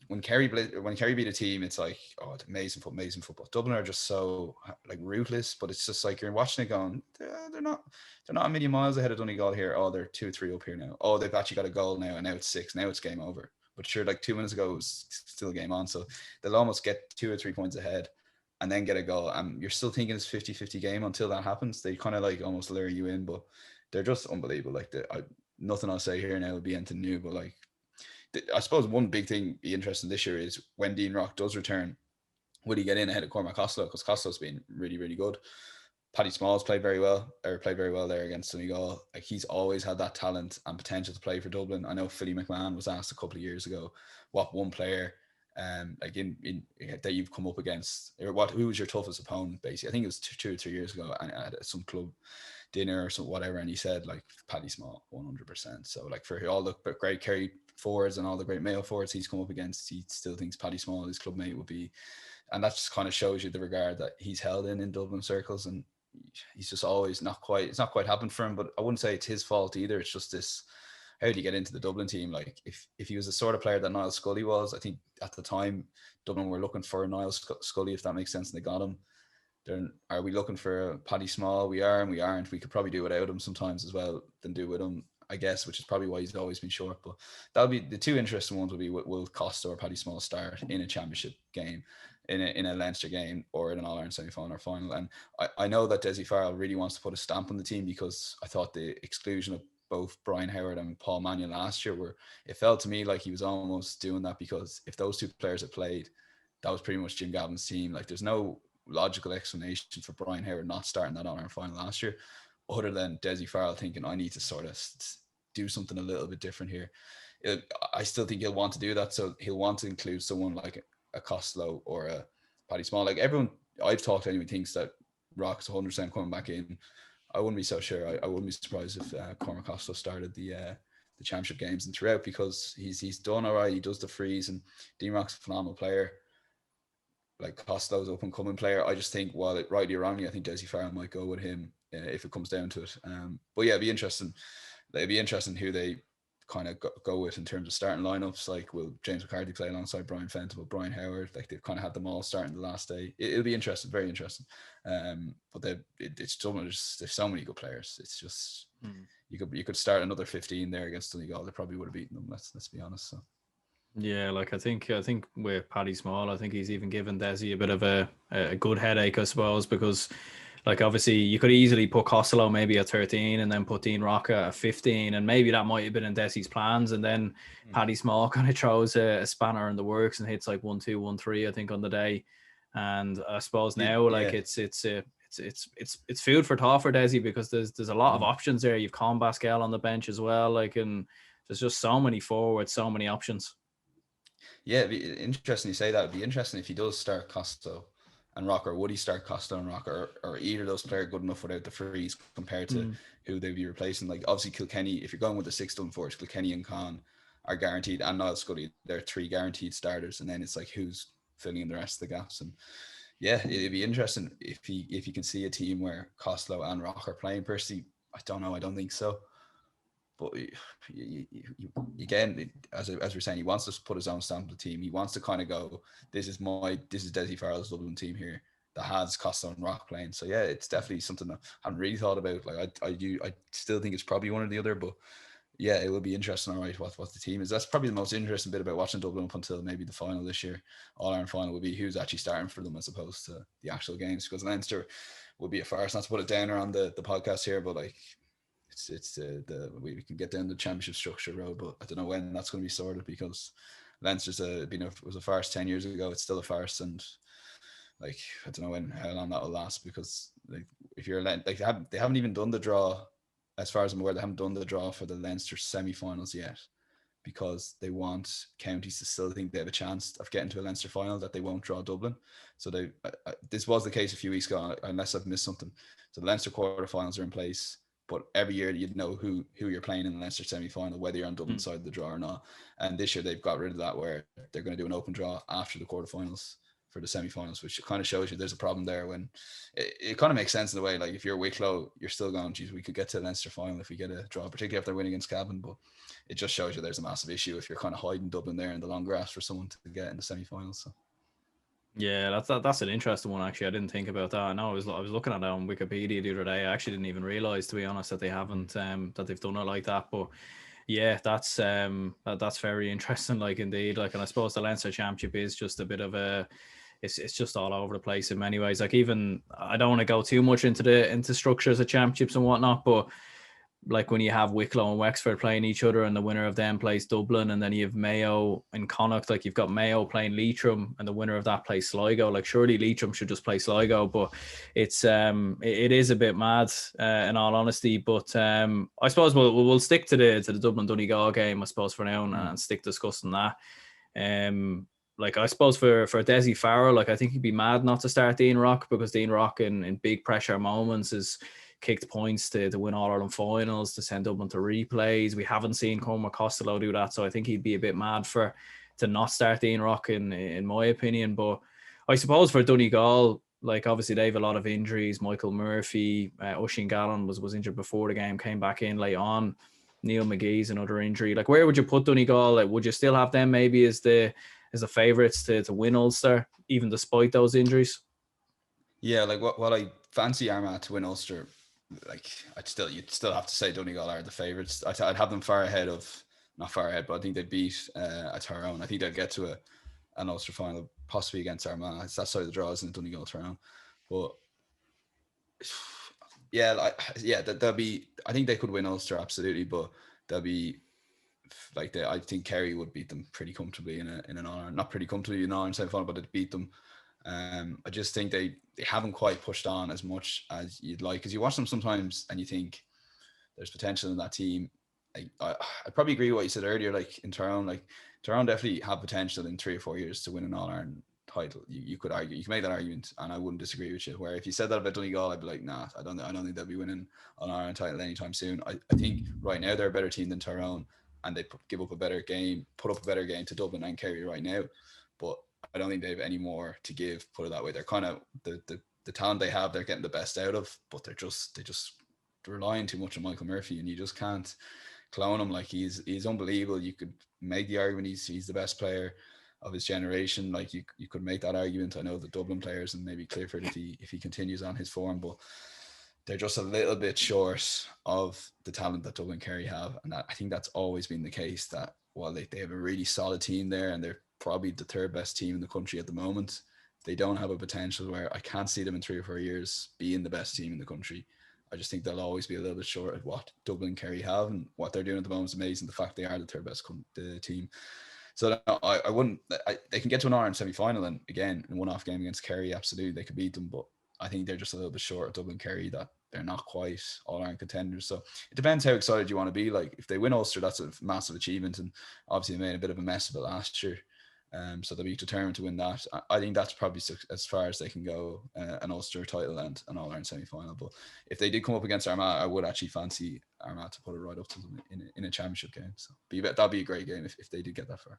when Kerry beat a team, it's like, oh, it's amazing football. Dublin are just so like ruthless, but it's just like you're watching it going, they're not a million miles ahead of Donegal here. Oh, they're 2-3 up here now. Oh, they've actually got a goal now, and now it's 6. Now it's game over. But sure, like 2 minutes ago, it was still game on. So they'll almost get 2 or 3 points ahead and then get a goal. And you're still thinking it's 50-50 game until that happens. They kind of like almost lure you in, but they're just unbelievable. Like nothing I'll say here now will be anything new, but like, I suppose one big thing be interesting this year is when Dean Rock does return, would he get in ahead of Cormac Costello? Because Costello's been really, really good. Paddy Smalls played very well there against Donegal. Like he's always had that talent and potential to play for Dublin. I know Philly McMahon was asked a couple of years ago, what one player like in that you've come up against, or who was your toughest opponent, basically. I think it was 2 or 3 years ago, and at some club dinner or some whatever, and he said like Paddy Small 100%. So like for all the great Kerry forwards and all the great Mayo forwards he's come up against, he still thinks Paddy Small, his club mate, would be, and that just kind of shows you the regard that he's held in Dublin circles. And he's just always it's not quite happened for him, but I wouldn't say it's his fault either. It's just this, how do you get into the Dublin team? Like if he was the sort of player that Niall Scully was, I think at the time Dublin were looking for Niall Scully, if that makes sense, and they got him. Then are we looking for Paddy Small? We are and we aren't. We could probably do without him sometimes as well than do with him, I guess, which is probably why he's always been short. But that'll be the two interesting ones. Will be will Costa or Paddy Small start in a championship game, in a Leinster game, or in an All-Ireland semi-final or final. And I know that Dessie Farrell really wants to put a stamp on the team, because I thought the exclusion of both Brian Howard and Paul Mannion last year it felt to me like he was almost doing that, because if those two players had played, that was pretty much Jim Gavin's team. Like there's no logical explanation for Brian Howard not starting that All-Ireland final last year, other than Dessie Farrell thinking, I need to sort of do something a little bit different here. I still think he'll want to do that, so he'll want to include someone like a Costello or a Paddy Small. Like everyone I've talked to anyway thinks that Rock's 100% coming back in. I wouldn't be so sure. I wouldn't be surprised if Cormac Costello started the championship games and throughout, because he's done all right. He does the freeze, and Dean Rock's a phenomenal player. Like Costello's up and coming player. I just think, while it rightly or wrongly, I think Dessie Farrell might go with him if it comes down to it. But yeah, it'd be interesting. It'd be interesting who they kind of go with in terms of starting lineups. Like, will James McCarthy play alongside Brian Fenton? Will Brian Howard? Like, they've kind of had them all starting the last day. It'll be interesting, very interesting. But it's there's so many good players. It's just you could start another 15 there against Donegal. They probably would have beaten them. Let's be honest. So. Yeah, like I think with Paddy Small, I think he's even given Dessie a bit of a good headache, I suppose, because Like, obviously, you could easily put Costello maybe at 13 and then put Dean Rocca at 15. And maybe that might have been in Desi's plans. And then Paddy Small kind of throws a spanner in the works and hits like 1-2, 1-3, I think, on the day. And I suppose now, like, it's food for thought for Desi, because there's a lot of options there. You've Con Basquel on the bench as well. Like, and there's just so many forwards, so many options. Yeah, it'd be interesting you say that. It'd be interesting if he does start Costello and Rocker. Would he start Costello and Rocker, or either of those players good enough without the freeze compared to who they'd be replacing? Like, obviously Kilkenny, if you're going with the 6 Dublin forwards, Kilkenny and Con are guaranteed, and Niall Scully, they're 3 guaranteed starters, and then it's like who's filling in the rest of the gaps. And yeah, it'd be interesting if you can see a team where Costello and Rocker are playing. Personally, I don't know. I don't think so. But again, as we're saying, he wants to put his own stamp on the team. He wants to kind of go, this is Desi Farrell's Dublin team here that has Costello and Rock playing. So yeah, it's definitely something that I haven't really thought about. Like I still think it's probably one or the other, but yeah, it will be interesting. All right, what the team is. That's probably the most interesting bit about watching Dublin up until maybe the final this year. All-Ireland final will be who's actually starting for them as opposed to the actual games, because Leinster will be a farce. Not to put it down on the podcast here, but like, it's we can get down the championship structure road, but I don't know when that's going to be sorted, because Leinster's was a farce 10 years ago. It's still a farce, and like I don't know how long that will last, because like if you're like they haven't even done the draw, as far as I'm aware. They haven't done the draw for the Leinster semi-finals yet, because they want counties to still think they have a chance of getting to a Leinster final, that they won't draw Dublin. So this was the case a few weeks ago, unless I've missed something. So the Leinster quarterfinals are in place, but every year you'd know who you're playing in the Leinster semi-final, whether you're on Dublin side of the draw or not. And this year they've got rid of that, where they're going to do an open draw after the quarterfinals for the semi-finals, which kind of shows you there's a problem there. When it kind of makes sense in a way. Like if you're Wicklow, you're still going, geez, we could get to the Leinster final if we get a draw, particularly if they're winning against Cavan. But it just shows you there's a massive issue if you're kind of hiding Dublin there in the long grass for someone to get in the semi-finals. So. Yeah, that's an interesting one, actually. I didn't think about that. I know I was looking at it on Wikipedia the other day. I actually didn't even realize, to be honest, that they haven't that they've done it like that. But yeah, that's very interesting, like, indeed. Like, and I suppose the Leinster Championship is just a bit of a, it's just all over the place in many ways. Like, even I don't want to go too much into structures of championships and whatnot, but like when you have Wicklow and Wexford playing each other and the winner of them plays Dublin, and then you have Mayo and Connacht, like you've got Mayo playing Leitrim and the winner of that plays Sligo. Like surely Leitrim should just play Sligo, but it's it is a bit mad in all honesty. But I suppose we'll stick to the Dublin Donegal game, I suppose, for now, and stick discussing that. Like I suppose for Desi Farrell, like I think he'd be mad not to start Dean Rock, because Dean Rock in big pressure moments is kicked points to win All-Ireland finals, to send Dublin to replays. We haven't seen Cormac Costello do that, so I think he'd be a bit mad to not start Dean Rock in my opinion. But I suppose for Donegal, like obviously they have a lot of injuries. Michael Murphy, Oisin Gallen was injured before the game, came back in late on. Neil McGee's another injury. Like, where would you put Donegal? Like, would you still have them maybe as the favourites to win Ulster, even despite those injuries? Yeah, like what I fancy Armagh to win Ulster, like you'd still have to say Donegal are the favourites. I'd have them far ahead of, not far ahead, but I think they'd beat a Tyrone. I think they'd get to an Ulster final, possibly against Armagh. It's that side of the draw, isn't it, Donegal Tyrone? But yeah, they'll be. I think they could win Ulster absolutely, but they'll be like I think Kerry would beat them pretty comfortably in an All-Ireland, not pretty comfortably in an All-Ireland semi-final, but they'd beat them. I just think they haven't quite pushed on as much as you'd like, because you watch them sometimes and you think there's potential in that team. I probably agree with what you said earlier. Like in Tyrone, Tyrone definitely have potential in 3 or 4 years to win an All-Ireland title. You could argue, you can make that argument, and I wouldn't disagree with you. Where if you said that about Donegal, I'd be like, nah, I don't think they'll be winning an All-Ireland title anytime soon. I think right now they're a better team than Tyrone, and they put up a better game to Dublin and Kerry right now. But I don't think they have any more to give, put it that way. They're kind of the talent they have, they're getting the best out of, but they're relying too much on Michael Murphy, and you just can't clone him. Like he's unbelievable. You could make the argument he's the best player of his generation. Like you could make that argument. I know the Dublin players and maybe Clifford if he continues on his form, but they're just a little bit short of the talent that Dublin Kerry have, and I think that's always been the case. That while they have a really solid team there, and they're probably the third best team in the country at the moment, they don't have a potential where I can't see them in 3 or 4 years being the best team in the country. I just think they'll always be a little bit short of what Dublin and Kerry have, and what they're doing at the moment is amazing. The fact they are the third best team. So no, I wouldn't. They can get to an Ireland semi-final, and again, in a one-off game against Kerry, absolutely they could beat them. But I think they're just a little bit short of Dublin Kerry, that they're not quite all-Ireland contenders. So it depends how excited you want to be. Like, if they win Ulster, that's a massive achievement, and obviously they made a bit of a mess of it last year. So they'll be determined to win that. I think that's probably as far as they can go, an Ulster title and an All-Ireland semi-final. But if they did come up against Armagh, I would actually fancy Armagh to put it right up to them in a championship game. So that'd be a great game if they did get that far.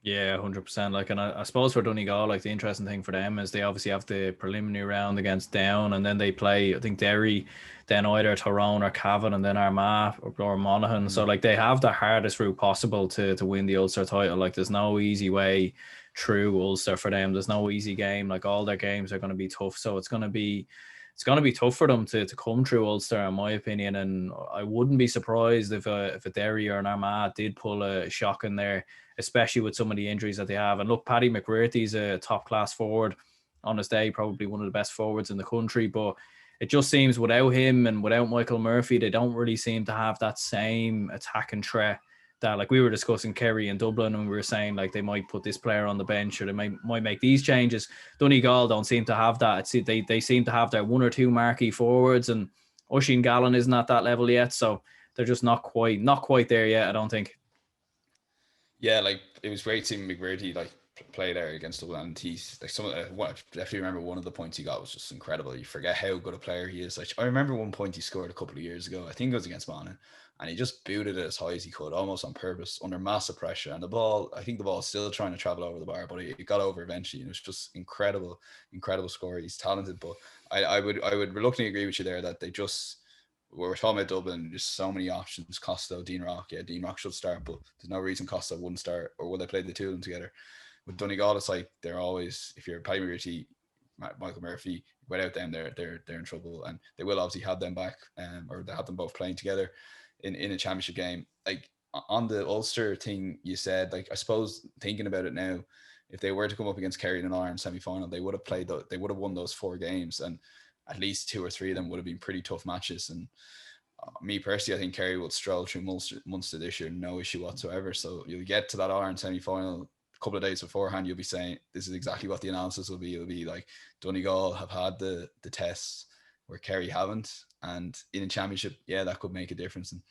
Yeah, 100%. Like, and I suppose for Donegal, like, the interesting thing for them is they obviously have the preliminary round against Down, and then they play, I think, Derry, then either Tyrone or Cavan, and then Armagh or Monaghan. So like, they have the hardest route possible to win the Ulster title. Like, there's no easy way through Ulster for them. There's no easy game. Like, all their games are going to be tough. So it's going to be tough for them to come through Ulster, in my opinion. And I wouldn't be surprised if a Derry or an Armagh did pull a shock in there, especially with some of the injuries that they have. And look, Paddy McGrearty's a top-class forward on his day, probably one of the best forwards in the country. But it just seems without him and without Michael Murphy, they don't really seem to have that same attacking threat that, like, we were discussing Kerry and Dublin, and we were saying, like, they might put this player on the bench, or they might make these changes. Donegal don't seem to have that. They seem to have their one or two marquee forwards, and Oisin Gallen isn't at that level yet, so they're just not quite there yet, I don't think. Yeah, like, it was great seeing McGrearty like play there against Dublin, and he's like, I definitely remember one of the points he got was just incredible. You forget how good a player he is. Like, I remember one point he scored a couple of years ago, I think it was against Monaghan, and he just booted it as high as he could, almost on purpose, under massive pressure. And I think the ball is still trying to travel over the bar, but it got over eventually. And it was just incredible score. He's talented, but I would reluctantly agree with you there that they just, we're talking about Dublin, just so many options. Costello, Dean Rock. Yeah, Dean Rock should start, but there's no reason Costello wouldn't start, or will they play the two of them together? With Donegal, it's like they're always, if you're Paddy McGrearty, Michael Murphy, without them, they're in trouble, and they will obviously have them back, or they have them both playing together in a championship game. Like, on the Ulster thing, you said, like, I suppose thinking about it now, if they were to come up against Kerry in an Ireland semi-final, they would have won those 4 games, and at least 2 or 3 of them would have been pretty tough matches. And me personally, I think Kerry will stroll through Munster this year, no issue whatsoever. So you'll get to that Ireland semi-final a couple of days beforehand, you'll be saying, this is exactly what the analysis will be. It'll be like, Donegal have had the tests where Kerry haven't, and in a championship, yeah, that could make a difference, and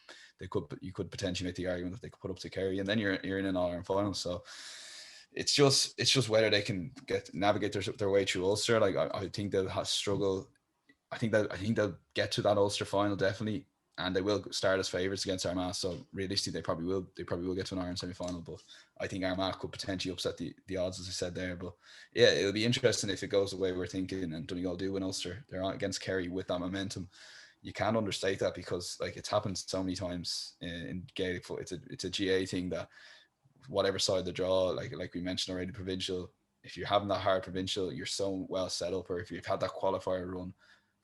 you could potentially make the argument that they could put up to Kerry, and then you're in an All-Ireland final. So it's just whether they can navigate their way through Ulster. Like, I think they'll struggle. I think they'll get to that Ulster final definitely, and they will start as favourites against Armagh. So realistically, they probably will get to an Ireland semi-final. But I think Armagh could potentially upset the odds, as I said there. But yeah, it'll be interesting if it goes the way we're thinking, and Donegal do win Ulster. They're on against Kerry with that momentum. You can't understate that, because, like, it's happened so many times in Gaelic foot. It's a GAA thing that whatever side they draw, like we mentioned already, provincial. If you're having that hard provincial, you're so well set up. Or if you've had that qualifier run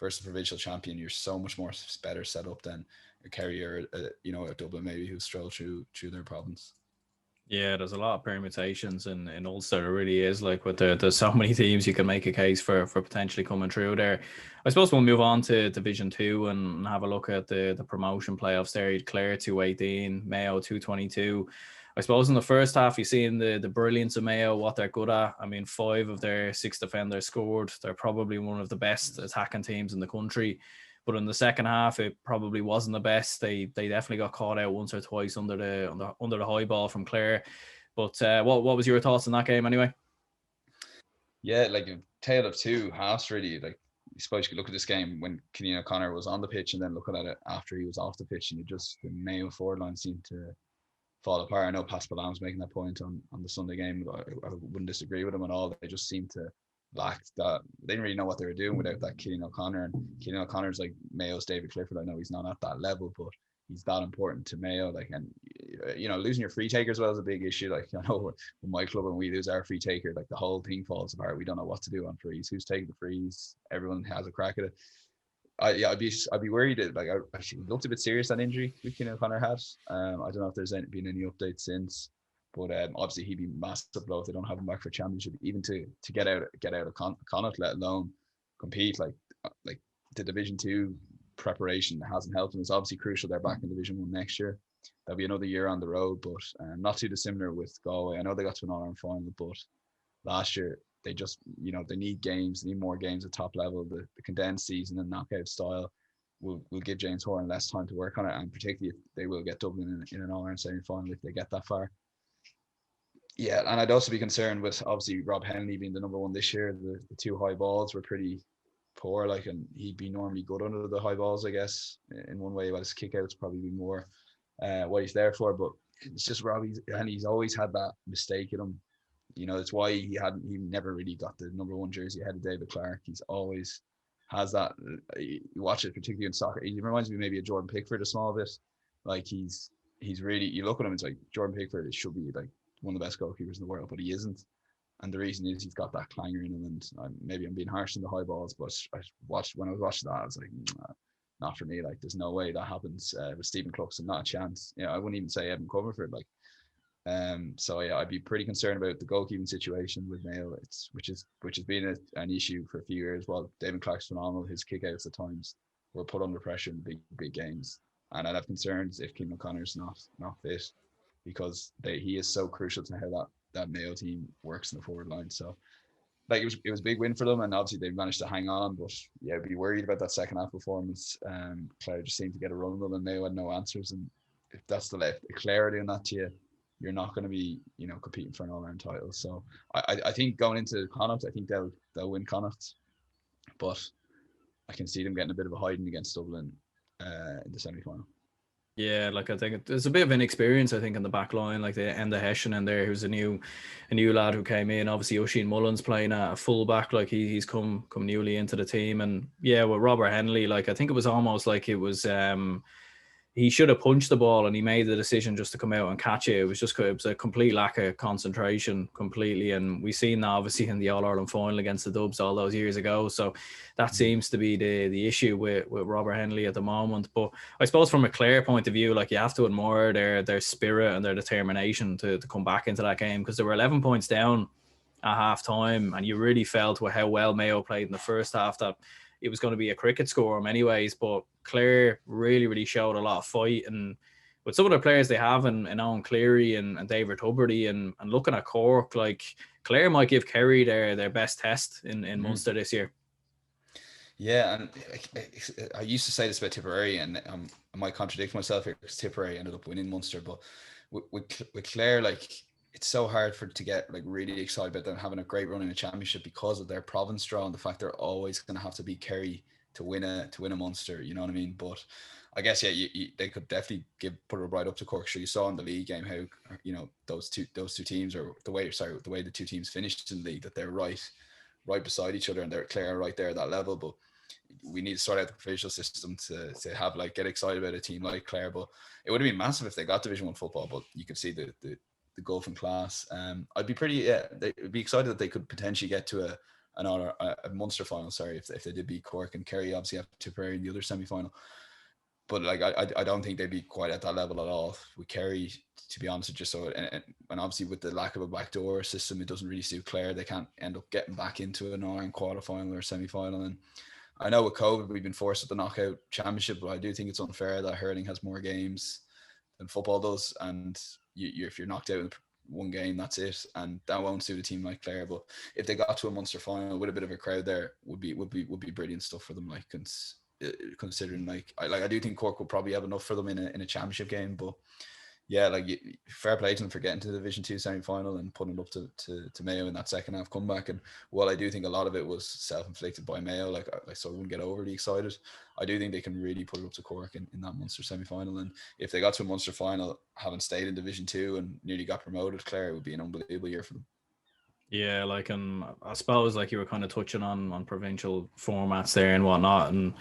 versus provincial champion, you're so much more better set up than a Kerry or a Dublin maybe, who stroll through their province. Yeah, there's a lot of permutations in Ulster. There really is. Like, with there's so many teams, you can make a case for potentially coming through there. I suppose we'll move on to Division 2 and have a look at the promotion playoffs there. Clare 218, Mayo 222. I suppose in the first half, you've seen the brilliance of Mayo, what they're good at. I mean, 5 of their 6 defenders scored. They're probably one of the best attacking teams in the country. But in the second half, it probably wasn't the best. They definitely got caught out once or twice under the high ball from Clare. But what was your thoughts on that game anyway? Yeah, like a tale of two halves, really. Like, I suppose you could look at this game when Ciaran O'Connor was on the pitch, and then looking at it after he was off the pitch, and the Mayo forward line seemed to fall apart. I know Pascal was making that point on the Sunday game, but I wouldn't disagree with him at all. They just seemed to lack that. They didn't really know what they were doing without that Ciaran O'Connor. And Ciaran O'Connor's like Mayo's David Clifford. I know he's not at that level, but he's that important to Mayo. Like, and losing your free taker as well is a big issue. Like, I know with my club, when we lose our free taker, like, the whole thing falls apart. We don't know what to do on frees. Who's taking the frees? Everyone has a crack at it. I'd be worried that, like, it looked a bit serious, that injury Ciaran O'Connor had. I don't know if there's been any updates since, But obviously he'd be massive blow if they don't have him back for championship, even to get out of Connacht, let alone compete. Like the Division 2 preparation hasn't helped them. It's obviously crucial they're back in Division 1 next year. There'll be another year on the road, but not too dissimilar with Galway. I know they got to an All-Ireland final, but last year they just, they need games, they need more games at top level. The condensed season and knockout style will give James Horan less time to work on it, and particularly if they will get Dublin in an All-Ireland semi-final if they get that far. Yeah, and I'd also be concerned with obviously Rob Henley being the number one this year. The two high balls were pretty poor, and he'd be normally good under the high balls, I guess, in one way. But his kick-outs probably be more what he's there for. But it's just Robbie, and he's always had that mistake in him. It's why he never really got the number one jersey ahead of David Clark. He's always has that. You watch it particularly in soccer. He reminds me maybe of Jordan Pickford a small bit. He's really, you look at him, it's like Jordan Pickford should be one of the best goalkeepers in the world, but he isn't. And the reason is he's got that clanger in him. And maybe I'm being harsh on the high balls, but when I was watching that, I was like, not for me. There's no way that happens with Stephen Cluxton. Not a chance. I wouldn't even say Evan Comerford. So yeah, I'd be pretty concerned about the goalkeeping situation with Mayo. Which has been an issue for a few years. While David Clark's phenomenal, his kickouts at times were put under pressure in big games, and I'd have concerns if Keane O'Connor's not fit, because he is so crucial to how that Mayo team works in the forward line. So it was a big win for them, and obviously they managed to hang on. But yeah, I'd be worried about that second half performance. Clare just seemed to get a run of them, and Mayo had no answers. And if that's the clarity on that to you, you're not going to be competing for an All-Ireland title. So I think going into Connacht, I think they'll win Connacht, but I can see them getting a bit of a hiding against Dublin in the semi-final. Yeah, I think there's a bit of inexperience, I think, in the back line. The Enda Hessian in there, who's a new lad who came in. Obviously, Oisin Mullins playing a full back, he's come newly into the team. And yeah, with Robert Henley, I think it was almost like it was he should have punched the ball, and he made the decision just to come out and catch it. It was a complete lack of concentration completely. And we've seen that obviously in the All-Ireland final against the Dubs all those years ago. So that seems to be the issue with Robert Henley at the moment. But I suppose from a Clare point of view, you have to admire their spirit and their determination to come back into that game, because they were 11 points down at half time, and you really felt with how well Mayo played in the first half that it was going to be a cricket score anyways. But Clare really, really showed a lot of fight, and with some of the players they have in Owen Cleary and David Huberty, and looking at Cork, Clare might give Kerry their best test in Munster this year. Yeah, and I used to say this about Tipperary, and I might contradict myself here because Tipperary ended up winning Munster, but with Clare, it's so hard to get really excited about them having a great run in a championship because of their province draw and the fact they're always going to have to beat Kerry to win a Munster. You know what I mean? But I guess they could definitely put it right up to Cork. So you saw in the league game how those two teams, or the way the two teams finished in the league, that they're right beside each other, and they're Clare right there at that level. But we need to sort out the provincial system to have get excited about a team like Clare. But it would have been massive if they got Division 1 football. But you could see the gulf in class. I'd be they'd be excited that they could potentially get to a Munster final. Sorry, if they did beat Cork, and Kerry obviously have Tipperary in the other semi-final. But I don't think they'd be quite at that level at all with Kerry, to be honest. Just so and obviously with the lack of a backdoor system, it doesn't really suit Clare. They can't end up getting back into an Iron quarter-final or semi-final. And I know with COVID we've been forced at the knockout championship, but I do think it's unfair that hurling has more games than football does, and if you're knocked out in one game, that's it, and that won't suit a team like Clare. But if they got to a Munster final with a bit of a crowd there, would be brilliant stuff for them. Considering I do think Cork will probably have enough for them in a championship game. But yeah, fair play to them for getting to the Division 2 semi-final and putting it up to Mayo in that second half comeback. And while I do think a lot of it was self-inflicted by Mayo, so I wouldn't get overly excited, I do think they can really put it up to Cork in that Munster semi-final. And if they got to a Munster final, having stayed in Division 2 and nearly got promoted, Clare, it would be an unbelievable year for them. Yeah, I suppose you were kind of touching on provincial formats there and whatnot, and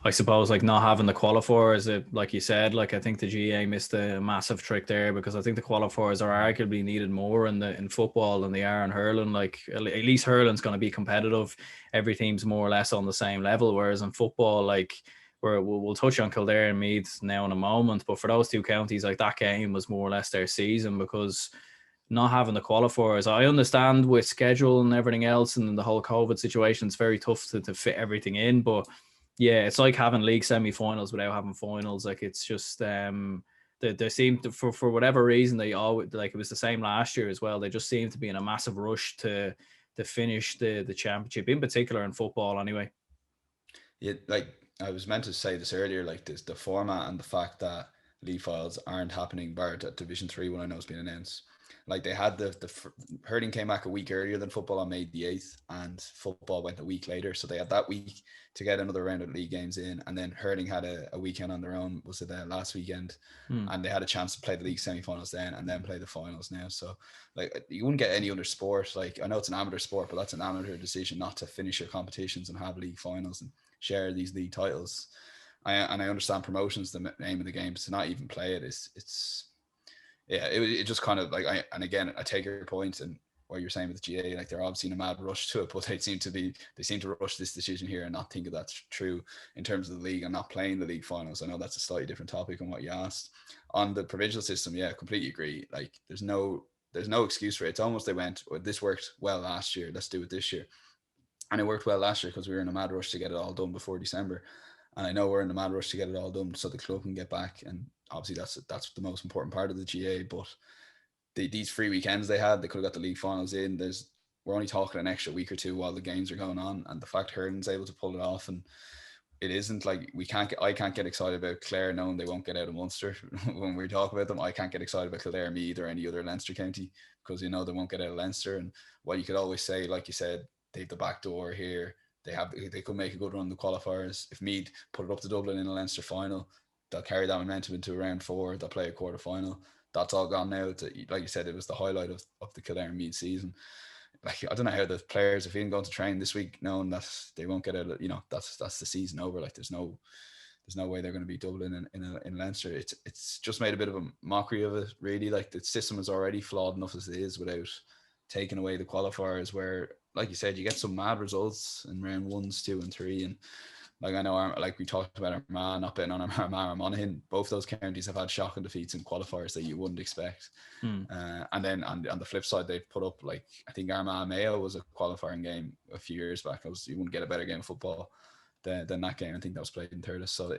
I suppose not having the qualifiers, like you said, I think the GAA missed a massive trick there, because I think the qualifiers are arguably needed more in football than they are in hurling. At least hurling's going to be competitive. Every team's more or less on the same level, whereas in football, we'll touch on Kildare and Meath now in a moment, but for those two counties, that game was more or less their season, because not having the qualifiers. I understand with schedule and everything else and the whole COVID situation, it's very tough to fit everything in. But yeah, it's like having league semi-finals without having finals. Like, it's just they seem to, for whatever reason, they always, like, it was the same last year as well. They just seem to be in a massive rush to finish the championship, in particular in football anyway. Yeah, like I was meant to say this earlier, like this, the format and the fact that league finals aren't happening bar at Division 3 when I know it's been announced. Like they had the hurling came back a week earlier than football on May the 8th, and football went a week later. So they had that week to get another round of league games in, and then hurling had a weekend on their own. Was it last weekend? And they had a chance to play the league semi-finals then, and then play the finals now. So like you wouldn't get any other sport. Like I know it's an amateur sport, but that's an amateur decision not to finish your competitions and have league finals and share these league titles. I understand promotion's the name of the game, but to not even play it it just kind of like I take your point and what you're saying with the GAA, like they're obviously in a mad rush to it, but they seem to rush this decision here and not think that that's true in terms of the league and not playing the league finals. I know that's a slightly different topic on what you asked on the provincial system. Yeah, completely agree. Like there's no excuse for it. It's almost they went, well, this worked well last year, let's do it this year. And it worked well last year because we were in a mad rush to get it all done before December. And I know we're in a mad rush to get it all done so the club can get back. And obviously that's the most important part of the GAA. But these 3 weekends they had, they could have got the league finals in. We're only talking an extra week or two while the games are going on. And the fact Hurling's able to pull it off, and it isn't like I can't get excited about Clare knowing they won't get out of Munster when we talk about them. I can't get excited about Kildare, Meath, or any other Leinster county because they won't get out of Leinster. And what you could always say, like you said, they have the back door here. They could make a good run in the qualifiers. If Meath put it up to Dublin in a Leinster final, they'll carry that momentum into round 4. They'll play a quarter final. That's all gone now. Like you said, it was the highlight of the Kildare and Meath season. Like I don't know how the players are feeling going to train this week, knowing that they won't get out. That's the season over. Like there's no way they're going to beat Dublin in Leinster. It's just made a bit of a mockery of it, really. Like the system is already flawed enough as it is without taking away the qualifiers, where, like you said, you get some mad results in round 1s, 2 and 3, and like I know, like we talked about Armagh not betting on Armagh or Monaghan, both those counties have had shocking defeats in qualifiers that you wouldn't expect. And then on the flip side, they've put up, like, I think Armagh Mayo was a qualifying game a few years back. You wouldn't get a better game of football than that game. I think that was played in Thurles. So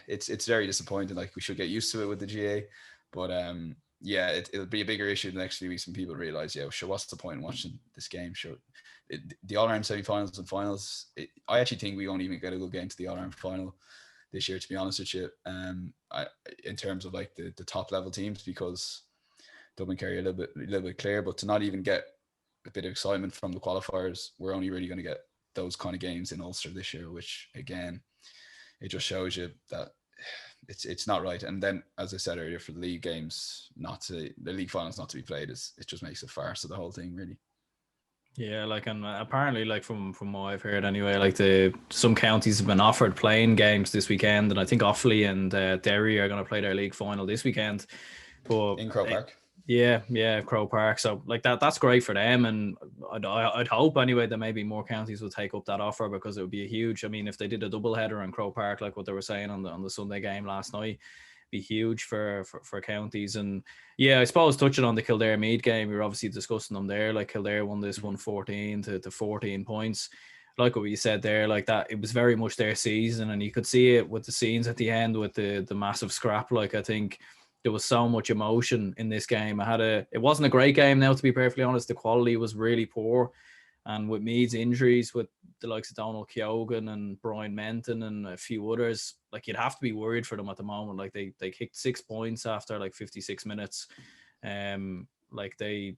it's very disappointing. Like we should get used to it with the GAA, but it'll be a bigger issue the next few weeks when people realize, what's the point in watching this game? The All-Ireland semi-finals and finals, I actually think we won't even get a good game to the All-Ireland final this year, to be honest with you, in terms of like the top level teams, because Dublin and Kerry are a little bit clear, but to not even get a bit of excitement from the qualifiers, we're only really going to get those kind of games in Ulster this year, which again, it just shows you that it's not right. And then, as I said earlier, for the league games, the league finals not to be played, it just makes a farce of the whole thing, really. Yeah, like, and apparently, like from what I've heard anyway, like some counties have been offered playing games this weekend, and I think Offaly and Derry are going to play their league final this weekend. But in Croke Park. Yeah, Croke Park. So like that's great for them, and I'd hope anyway that maybe more counties will take up that offer, because it would be a huge. I mean, if they did a double header in Croke Park, like what they were saying on the Sunday game last night, be huge for counties. And I suppose touching on the Kildare Meath game, we were obviously discussing them there. Like Kildare won this one 14 to 14 points. Like what you said there, like that, it was very much their season, and you could see it with the scenes at the end with the massive scrap. Like I think there was so much emotion in this game. It wasn't a great game now, to be perfectly honest. The quality was really poor. And with Meath's injuries, with the likes of Donald Keoghan and Brian Menton and a few others, like you'd have to be worried for them at the moment. Like they kicked 6 points after like 56 minutes. Like they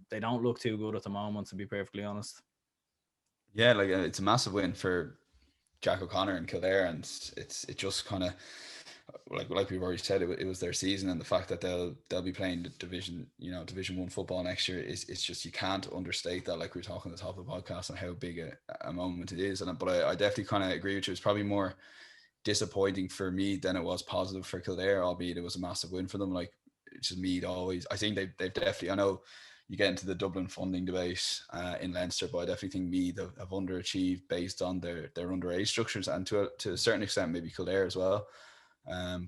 don't look too good at the moment, to be perfectly honest. Yeah, like it's a massive win for Jack O'Connor and Kildare, and it just kind of like we've already said, it was their season, and the fact that they'll be playing the Division 1 football next year it's just, you can't understate that. Like we were talking at the top of the podcast on how big a moment it is, but I definitely kind of agree with you. It's probably more disappointing for me than it was positive for Kildare, albeit it was a massive win for them. Like it's just Meath always. I think they've definitely. I know you get into the Dublin funding debate in Leinster, but I definitely think Meath have underachieved based on their underage structures, and to a certain extent maybe Kildare as well.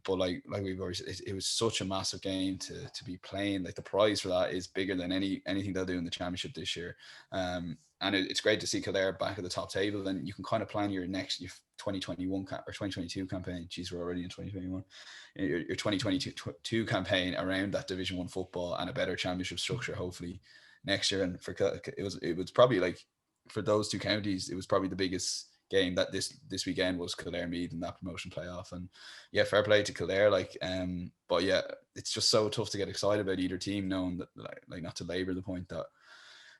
But like we've already said, it was such a massive game to be playing. Like the prize for that is bigger than anything they'll do in the championship this year. And it's great to see Kildare back at the top table. Then you can kind of plan your 2021 or 2022 campaign. Geez, we're already in 2021. Your 2022 campaign around that Division 1 football and a better championship structure, hopefully next year. And for it was probably like for those two counties, it was probably the biggest game that this weekend was Kildare Meath in that promotion playoff. And yeah, fair play to Kildare. But yeah, it's just so tough to get excited about either team, knowing that like not to labour the point that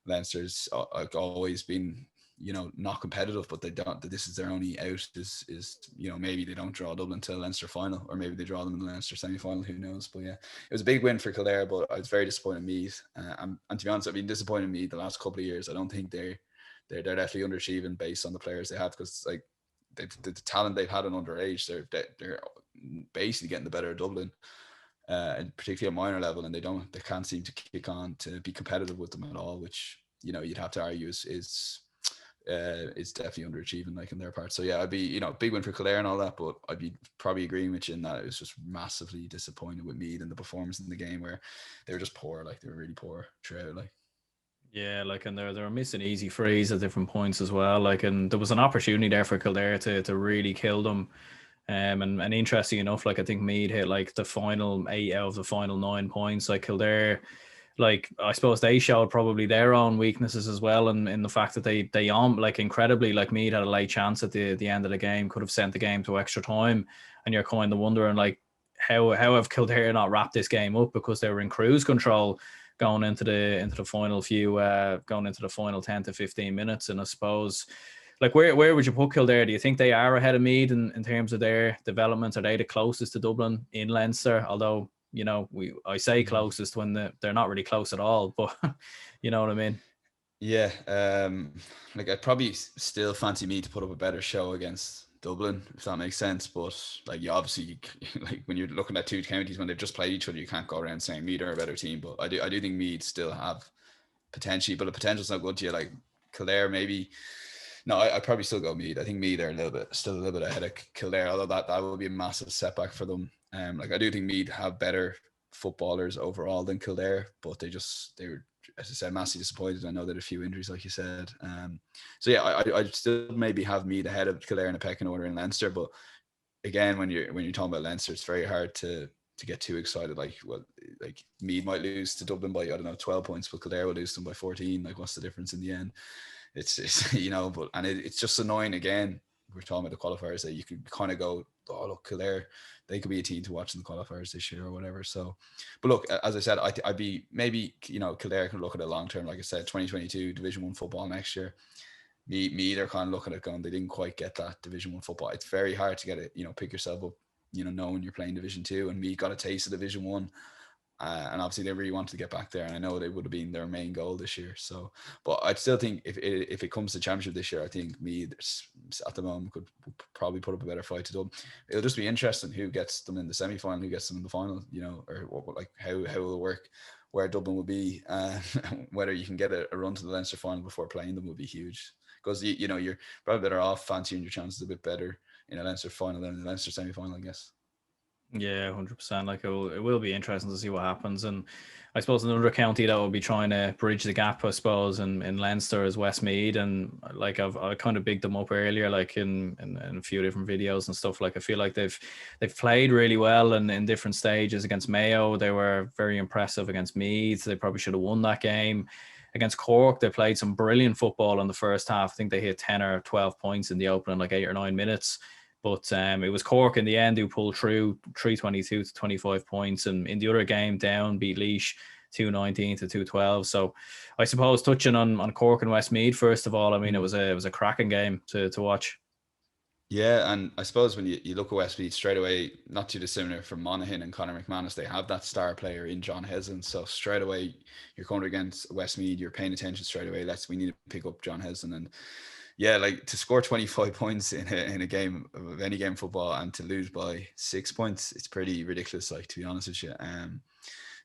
Leinster's always been, not competitive, but they don't. This is their only out. Is maybe they don't draw Dublin till Leinster final, or maybe they draw them in the Leinster semi-final. Who knows? But yeah, it was a big win for Kildare. But I was very disappointed in Meath, and to be honest, I've been disappointed in Meath the last couple of years. I don't think they're definitely underachieving based on the players they have, because like the talent they've had in underage, they're basically getting the better of Dublin. And particularly at minor level, and they can't seem to kick on to be competitive with them at all, which you'd have to argue is definitely underachieving like in their part. So yeah, I'd be big win for Kildare and all that, but I'd be probably agreeing with you in that it was just massively disappointed with Meath and the performance in the game, where they were just poor, like they were really poor throughout. Like yeah, like, and they were missing easy frees at different points as well. Like, and there was an opportunity there for Kildare to really kill them. And interesting enough, like I think Meath hit like the final 8 out of the final 9 points. Like Kildare, like I suppose they showed probably their own weaknesses as well, and in the fact that they like incredibly, like Meath had a late chance at the end of the game, could have sent the game to extra time, and you're kind of wondering like how have Kildare not wrapped this game up, because they were in cruise control going into the final going into the final 10 to 15 minutes. And I suppose, like, where would you put Kildare? Do you think they are ahead of Meath in terms of their development? Are they the closest to Dublin in Leinster? Although, I say closest when they're not really close at all, but you know what I mean? Yeah. Like I'd probably still fancy Meath to put up a better show against Dublin, if that makes sense. But like obviously like when you're looking at two counties when they've just played each other, you can't go around saying Meath are a better team. But I do think Meath still have potentially, but the potential's not good to you. Like Kildare maybe. No, I'd probably still go Meath. I think Meath are still a little bit ahead of Kildare, although that will be a massive setback for them. Like I do think Meath have better footballers overall than Kildare, but they were, as I said, massively disappointed. I know they had a few injuries, like you said. So yeah, I'd still maybe have Meath ahead of Kildare in a pecking order in Leinster. But again, when you're talking about Leinster, it's very hard to get too excited. Like Meath might lose to Dublin by 12 points, but Kildare will lose them by 14. Like what's the difference in the end? It's but it's just annoying. Again, we're talking about the qualifiers that you could kind of go, oh look, Kildare, they could be a team to watch in the qualifiers this year or whatever. So, but look, as I said, I'd be maybe Kildare can look at it long term. Like I said, 2022 Division 1 football next year. Me, they're kind of looking at it going, they didn't quite get that Division 1 football. It's very hard to get it. Pick yourself up. Knowing you're playing Division 2, and me got a taste of Division 1. And obviously they really wanted to get back there, and I know they would have been their main goal this year. So, but I'd still think if it comes to championship this year, I think Meath at the moment could probably put up a better fight to Dublin. It'll just be interesting who gets them in the semi-final, who gets them in the final, or like how it will work, where Dublin will be, whether you can get a run to the Leinster final before playing them will be huge, because you're probably better off fancying your chances a bit better in a Leinster final than in the Leinster semi-final, I guess. Yeah, 100%. Like it will be interesting to see what happens. And I suppose another county that will be trying to bridge the gap, I suppose, in Leinster is Westmeath. And like I kind of bigged them up earlier, like in a few different videos and stuff. Like I feel like they've played really well in different stages. Against Mayo, they were very impressive. Against Meath, they probably should have won that game. Against Cork, they played some brilliant football in the first half. I think they hit 10 or 12 points in the opening, like 8 or 9 minutes. But it was Cork in the end who pulled through 322 to 25 points. And in the other game, Down beat Laois 219 to 212. So I suppose touching on Cork and Westmeath, first of all, I mean, it was a cracking game to watch. Yeah, and I suppose when you look at Westmeath straight away, not too dissimilar from Monaghan and Conor McManus, they have that star player in John Hesland. So straight away, you're going against Westmeath, you're paying attention straight away. We need to pick up John Hesland. And yeah, like to score 25 points in a game of any game of football and to lose by 6 points, it's pretty ridiculous, like, to be honest with you.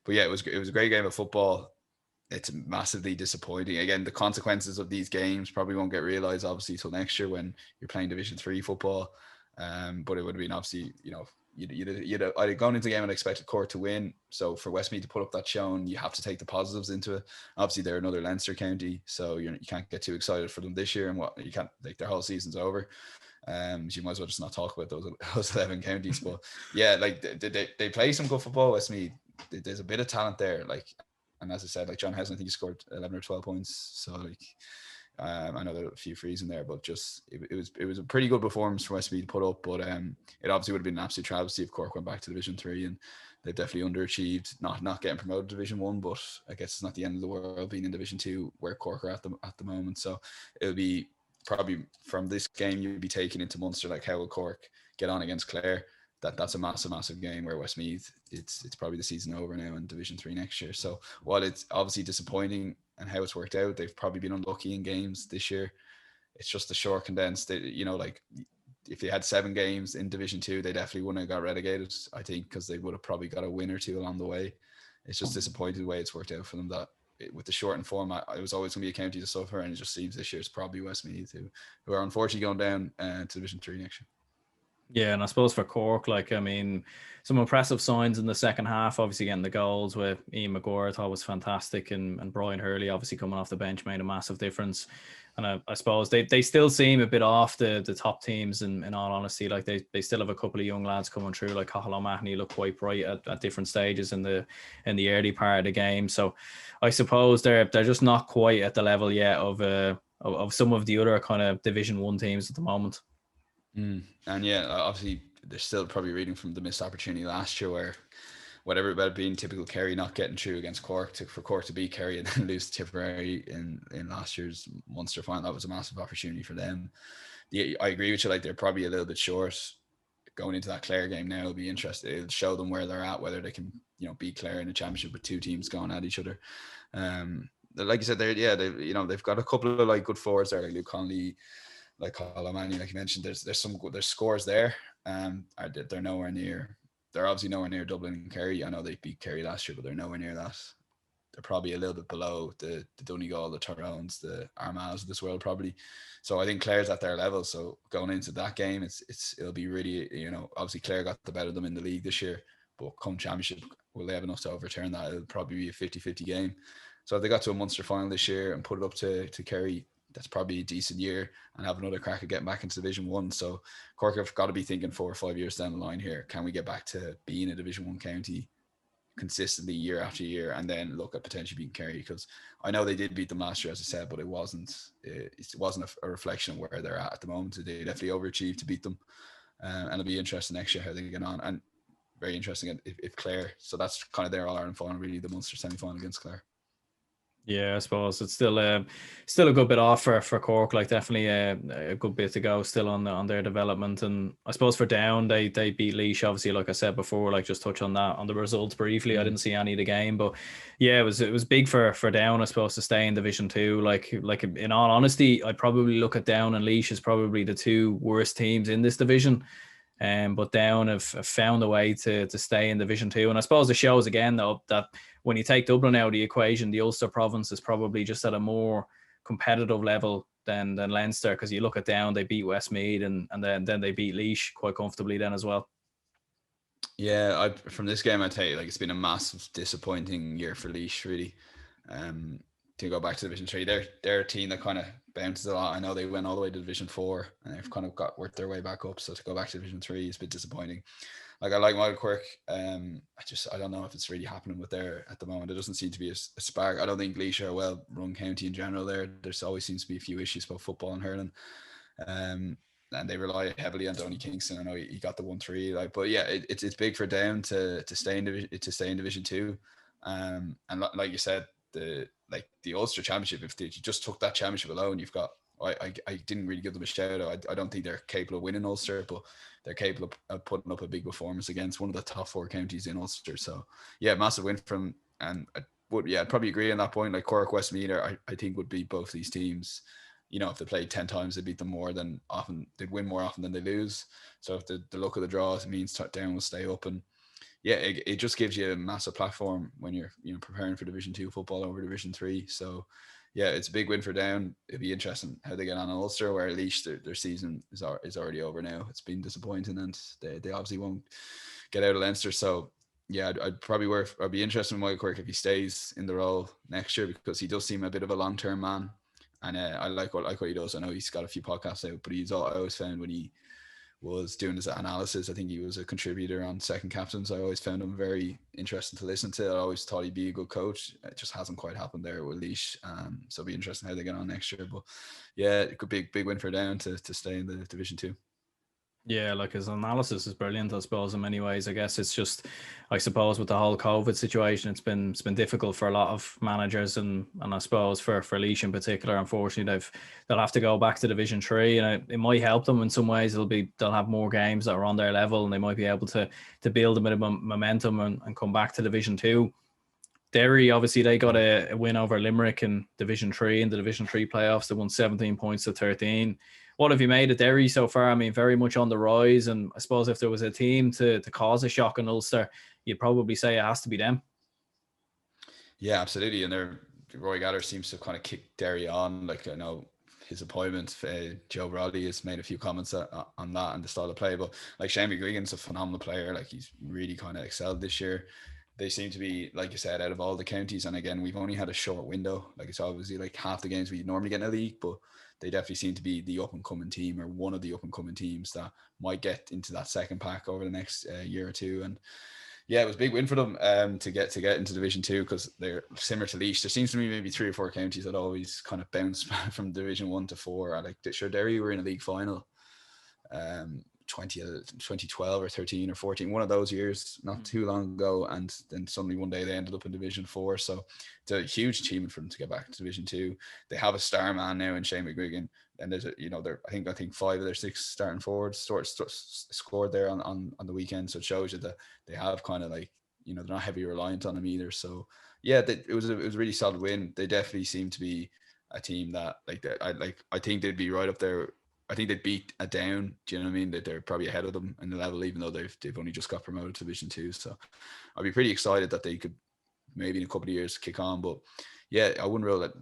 But yeah, it was a great game of football. It's massively disappointing. Again, the consequences of these games probably won't get realised, obviously, till next year when you're playing Division 3 football. But it would have been obviously, I'd gone into the game and expected Cork to win. So for Westmeath to put up that showing, you have to take the positives into it. Obviously, they're another Leinster county, so you can't get too excited for them this year, and you can't, like, their whole season's over. You might as well just not talk about those 11 counties. But yeah, like they play some good football. Westmeath, there's a bit of talent there. Like, and as I said, like John Housen, I think he scored 11 or 12 points. So like, I know there are a few frees in there, but just it was a pretty good performance for Westmeath to put up. But it obviously would have been an absolute travesty if Cork went back to Division 3, and they've definitely underachieved, not getting promoted to Division 1. But I guess it's not the end of the world being in Division 2 where Cork are at the moment. So it'll be probably from this game you'd be taking into Munster, like how will Cork get on against Clare. That's a massive game, where Westmeath, it's probably the season over now in Division 3 next year. So while it's obviously disappointing and how it's worked out, they've probably been unlucky in games this year. It's just a short condensed, like if they had 7 games in Division 2, they definitely wouldn't have got relegated, I think, because they would have probably got a win or two along the way. It's just disappointing the way it's worked out for them, that with the shortened format, it was always going to be a county to suffer, and it just seems this year it's probably Westmeath who are unfortunately going down to Division 3 next year. Yeah, and I suppose for Cork, like, I mean, some impressive signs in the second half, obviously getting the goals with Ian McGuire, I thought was fantastic, and Brian Hurley obviously coming off the bench made a massive difference. And I suppose they still seem a bit off the top teams, in all honesty. Like, they still have a couple of young lads coming through, like Cathal O'Mahony look quite bright at different stages in the early part of the game. So I suppose they're just not quite at the level yet of some of the other kind of Division 1 teams at the moment. And yeah, obviously they're still probably reading from the missed opportunity last year, where whatever about being typical Kerry not getting through against Cork, for Cork to beat Kerry and then lose to Tipperary in last year's Munster final, that was a massive opportunity for them. I agree with you, like they're probably a little bit short going into that Clare game now. It'll be interesting. It'll show them where they're at, whether they can beat Clare in the championship with 2 teams going at each other. Like you said, they've got a couple of like good forwards there, like Luke Conley, like Cathal O'Mahony, like you mentioned. There's scores there. They're nowhere near. They're obviously nowhere near Dublin and Kerry. I know they beat Kerry last year, but they're nowhere near that. They're probably a little bit below the Donegal, the Tyrones, the Armaghs of this world probably. So I think Clare's at their level. So going into that game, it'll be really, obviously Clare got the better of them in the league this year, but come championship, will they have enough to overturn that? It'll probably be a 50-50 game. So if they got to a Munster final this year and put it up to Kerry, that's probably a decent year, and have another crack at getting back into Division 1. So Cork have got to be thinking 4 or 5 years down the line here, can we get back to being a Division 1 county consistently year after year, and then look at potentially beating Kerry? Because I know they did beat them last year, as I said, but it wasn't a reflection of where they're at the moment. They definitely overachieved to beat them, and it'll be interesting next year how they get on, and very interesting if Clare. So that's kind of their All-Ireland final, really, the Munster semi-final against Clare. Yeah, I suppose it's still a good bit off for Cork. Like, definitely a good bit to go still on their development. And I suppose for Down, they beat Laois, obviously, like I said before. Like, just touch on that, on the results briefly. I didn't see any of the game, but yeah, it was big for Down, I suppose, to stay in Division 2. Like in all honesty, I'd probably look at Down and Laois as probably the 2 worst teams in this division. But Down have found a way to stay in Division 2. And I suppose it shows again, though, that when you take Dublin out of the equation, the Ulster province is probably just at a more competitive level than Leinster, because you look at Down, they beat Westmeath and then they beat Laois quite comfortably then as well. Yeah, from this game, I tell you, like, it's been a massive disappointing year for Laois, really. To go back to Division 3, they're a team that kind of bounces a lot. I know they went all the way to Division 4 and they've kind of worked their way back up. So to go back to Division 3 is a bit disappointing. Like, I like Michael Quirk. I don't know if it's really happening with there at the moment. There doesn't seem to be a spark. I don't think Laois are a well-run county in general there. There's always seems to be a few issues about football and hurling. And they rely heavily on Donny Kingston. I know he got the 1-3. But yeah, it's big for Down to stay in Division 2. And like you said, the Ulster Championship, if you just took that championship alone, you've got, I didn't really give them a shout out. I don't think they're capable of winning Ulster, but they're capable of putting up a big performance against one of the top 4 counties in Ulster. So yeah, massive win from, and I'd probably agree on that point. Like Cork, Westmeath, I think would beat both these teams. If they played 10 times, they beat them more than often. They'd win more often than they lose. So if the luck of the draw means Down will stay up, and yeah, it just gives you a massive platform when you're preparing for Division 2 football over Division 3. So yeah, it's a big win for Down. It'd be interesting how they get on Ulster, where at least their season is already over now. It's been disappointing, and they obviously won't get out of Leinster. So yeah, I'd be interested in Michael Quirk if he stays in the role next year, because he does seem a bit of a long-term man, and I like what he does. I know he's got a few podcasts out, but I always found when he was doing his analysis, I think he was a contributor on Second Captains. I always found him very interesting to listen to. I always thought he'd be a good coach. It just hasn't quite happened there with Laois. So it'll be interesting how they get on next year. But yeah, it could be a big win for Down to stay in the Division 2. Yeah, like his analysis is brilliant, I suppose, in many ways. I guess it's just, I suppose, with the whole COVID situation, it's been difficult for a lot of managers, and I suppose for Laois in particular, unfortunately, they'll have to go back to Division 3, and it might help them in some ways. They'll have more games that are on their level, and they might be able to build a bit of momentum and come back to Division 2. Derry, obviously, they got a win over Limerick in Division 3 in the Division 3 playoffs. They won 17 points to 13. What have you made of Derry so far? I mean, very much on the rise. And I suppose if there was a team to cause a shock in Ulster, you'd probably say it has to be them. Yeah, absolutely. And Roy Galler seems to kind of kick Derry on. Like, I know his appointment, Joe Bradley has made a few comments on that and the style of play. But like Shane McGuigan's a phenomenal player. Like, he's really kind of excelled this year. They seem to be, like you said, out of all the counties. And again, we've only had a short window. Like, it's obviously like half the games we normally get in a league, but they definitely seem to be the up-and-coming team, or one of the up-and-coming teams that might get into that second pack over the next year or two. And yeah, it was a big win for them to get into Division 2, because they're similar to Laois. There seems to be maybe 3 or 4 counties that always kind of bounce from Division 1 to 4. Like, sure, Derry were in a league final 2012 or 13 or 14, one of those years not too long ago, and then suddenly one day they ended up in Division 4. So it's a huge achievement for them to get back to Division 2. They have a star man now in Shane McGuigan, and there's I think 5 of their 6 starting forwards scored there on the weekend. So it shows you that they have kind of, like, they're not heavy reliant on them either. So yeah, it was a really solid win. They definitely seem to be a team that I think they'd be right up there. I think they'd beat a Down. Do you know what I mean? That they're probably ahead of them in the level, even though they've only just got promoted to Division 2. So I'd be pretty excited that they could maybe in a couple of years kick on. But yeah, I wouldn't rule that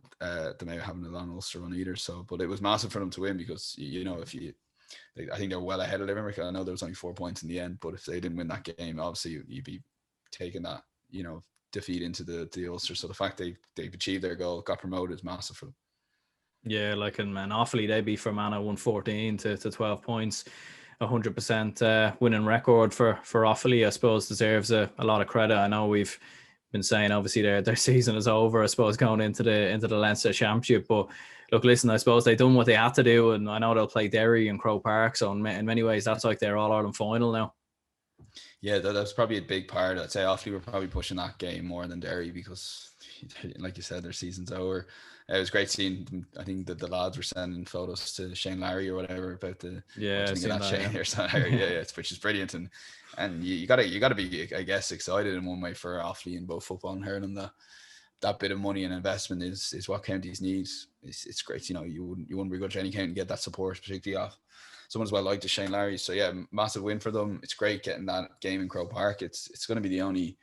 the Mayo having a long Ulster run either. So, but it was massive for them to win, because I think they're well ahead of Limerick. I know there was only 4 points in the end, but if they didn't win that game, obviously you'd be taking that defeat into the Ulster. So the fact they've achieved their goal, got promoted, is massive for them. Yeah, like in Offaly, they beat Fermanagh 114 to 12 points. 100% winning record for Offaly, I suppose, deserves a lot of credit. I know we've been saying obviously their season is over, I suppose, going into the Leinster Championship. But look, listen, I suppose they done what they had to do, and I know they'll play Derry and Croke Park. So in many ways, that's like their All-Ireland final now. Yeah, that's probably a big part. I'd say Offaly were probably pushing that game more than Derry, because, like you said, their season's over. It was great seeing them. I think that the lads were sending photos to Shane Larry or whatever about the Shane or something. Yeah, which is brilliant. And you gotta be, I guess, excited in one way for Offaly in both football and hurling. That bit of money and investment is what counties need. It's great. You wouldn't begrudge any county to get that support, particularly off someone as well like the Shane Larry. So yeah, massive win for them. It's great getting that game in Croke Park. It's going to be the only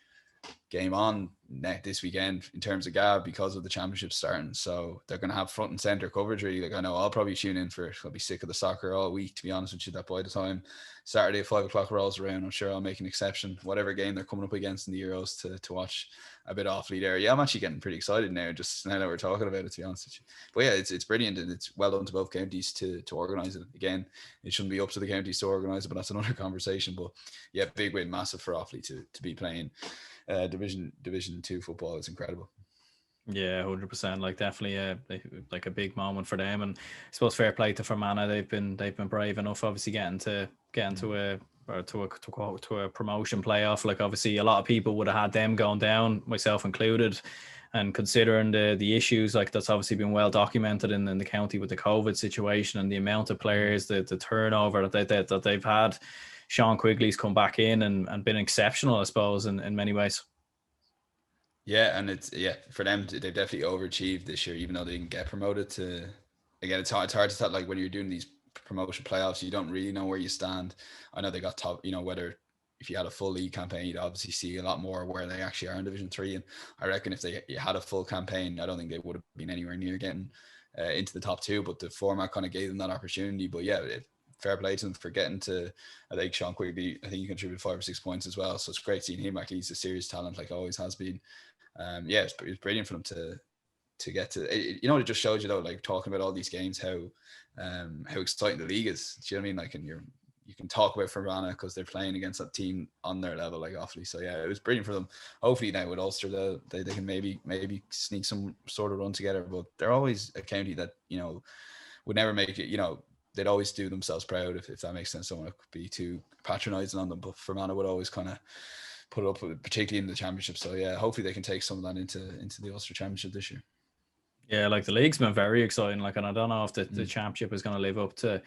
game on this weekend in terms of GAA, because of the championship starting. So they're going to have front and center coverage, really. Like, I know I'll probably tune in for it. I'll be sick of the soccer all week, to be honest with you, that by the time Saturday at 5 o'clock rolls around, I'm sure I'll make an exception, whatever game they're coming up against in the Euros, to watch a bit of Offaly there. Yeah, I'm actually getting pretty excited now, just now that we're talking about it, to be honest with you. But yeah, it's brilliant, and it's well done to both counties to organise it. Again, it shouldn't be up to the counties to organise it, but that's another conversation. But yeah, big win, massive for Offaly to be playing Division 2 football. Is incredible. Yeah, 100%. Like, definitely like a big moment for them. And I suppose fair play to Fermanagh. They've been brave enough, obviously, getting to a promotion playoff. Like, obviously a lot of people would have had them going down, myself included. And considering the issues, like, that's obviously been well documented in the county with the COVID situation and the amount of players, the turnover that they've had. Sean Quigley's come back in and been exceptional, I suppose, in many ways. Yeah, and for them, they've definitely overachieved this year, even though they didn't get promoted to. Again, it's hard to tell. Like, when you're doing these promotion playoffs, you don't really know where you stand. I know they got top, whether if you had a full league campaign, you'd obviously see a lot more where they actually are in Division 3. And I reckon if they had a full campaign, I don't think they would have been anywhere near getting into the top 2. But the format kind of gave them that opportunity. But yeah, fair play to them for getting to, I think Sean Quigley, I think he contributed 5 or 6 points as well. So it's great seeing him. Actually, he's a serious talent, like always has been. Yeah, it's brilliant for them to get to it. You know, it just shows you though, like talking about all these games, how exciting the league is. Do you know what I mean? Like, and you can talk about Fermanagh because they're playing against that team on their level, like Offaly. So yeah, it was brilliant for them. Hopefully now with Ulster, they can maybe sneak some sort of run together. But they're always a county that, you know, would never make it. You know, they'd always do themselves proud, if that makes sense. I don't want to be too patronising on them, but Fermanagh would always kind of put it up, particularly in the championship. So yeah, hopefully they can take some of that into the Ulster Championship this year. Yeah, like the league's been very exciting. Like, and I don't know if the championship is going to live up to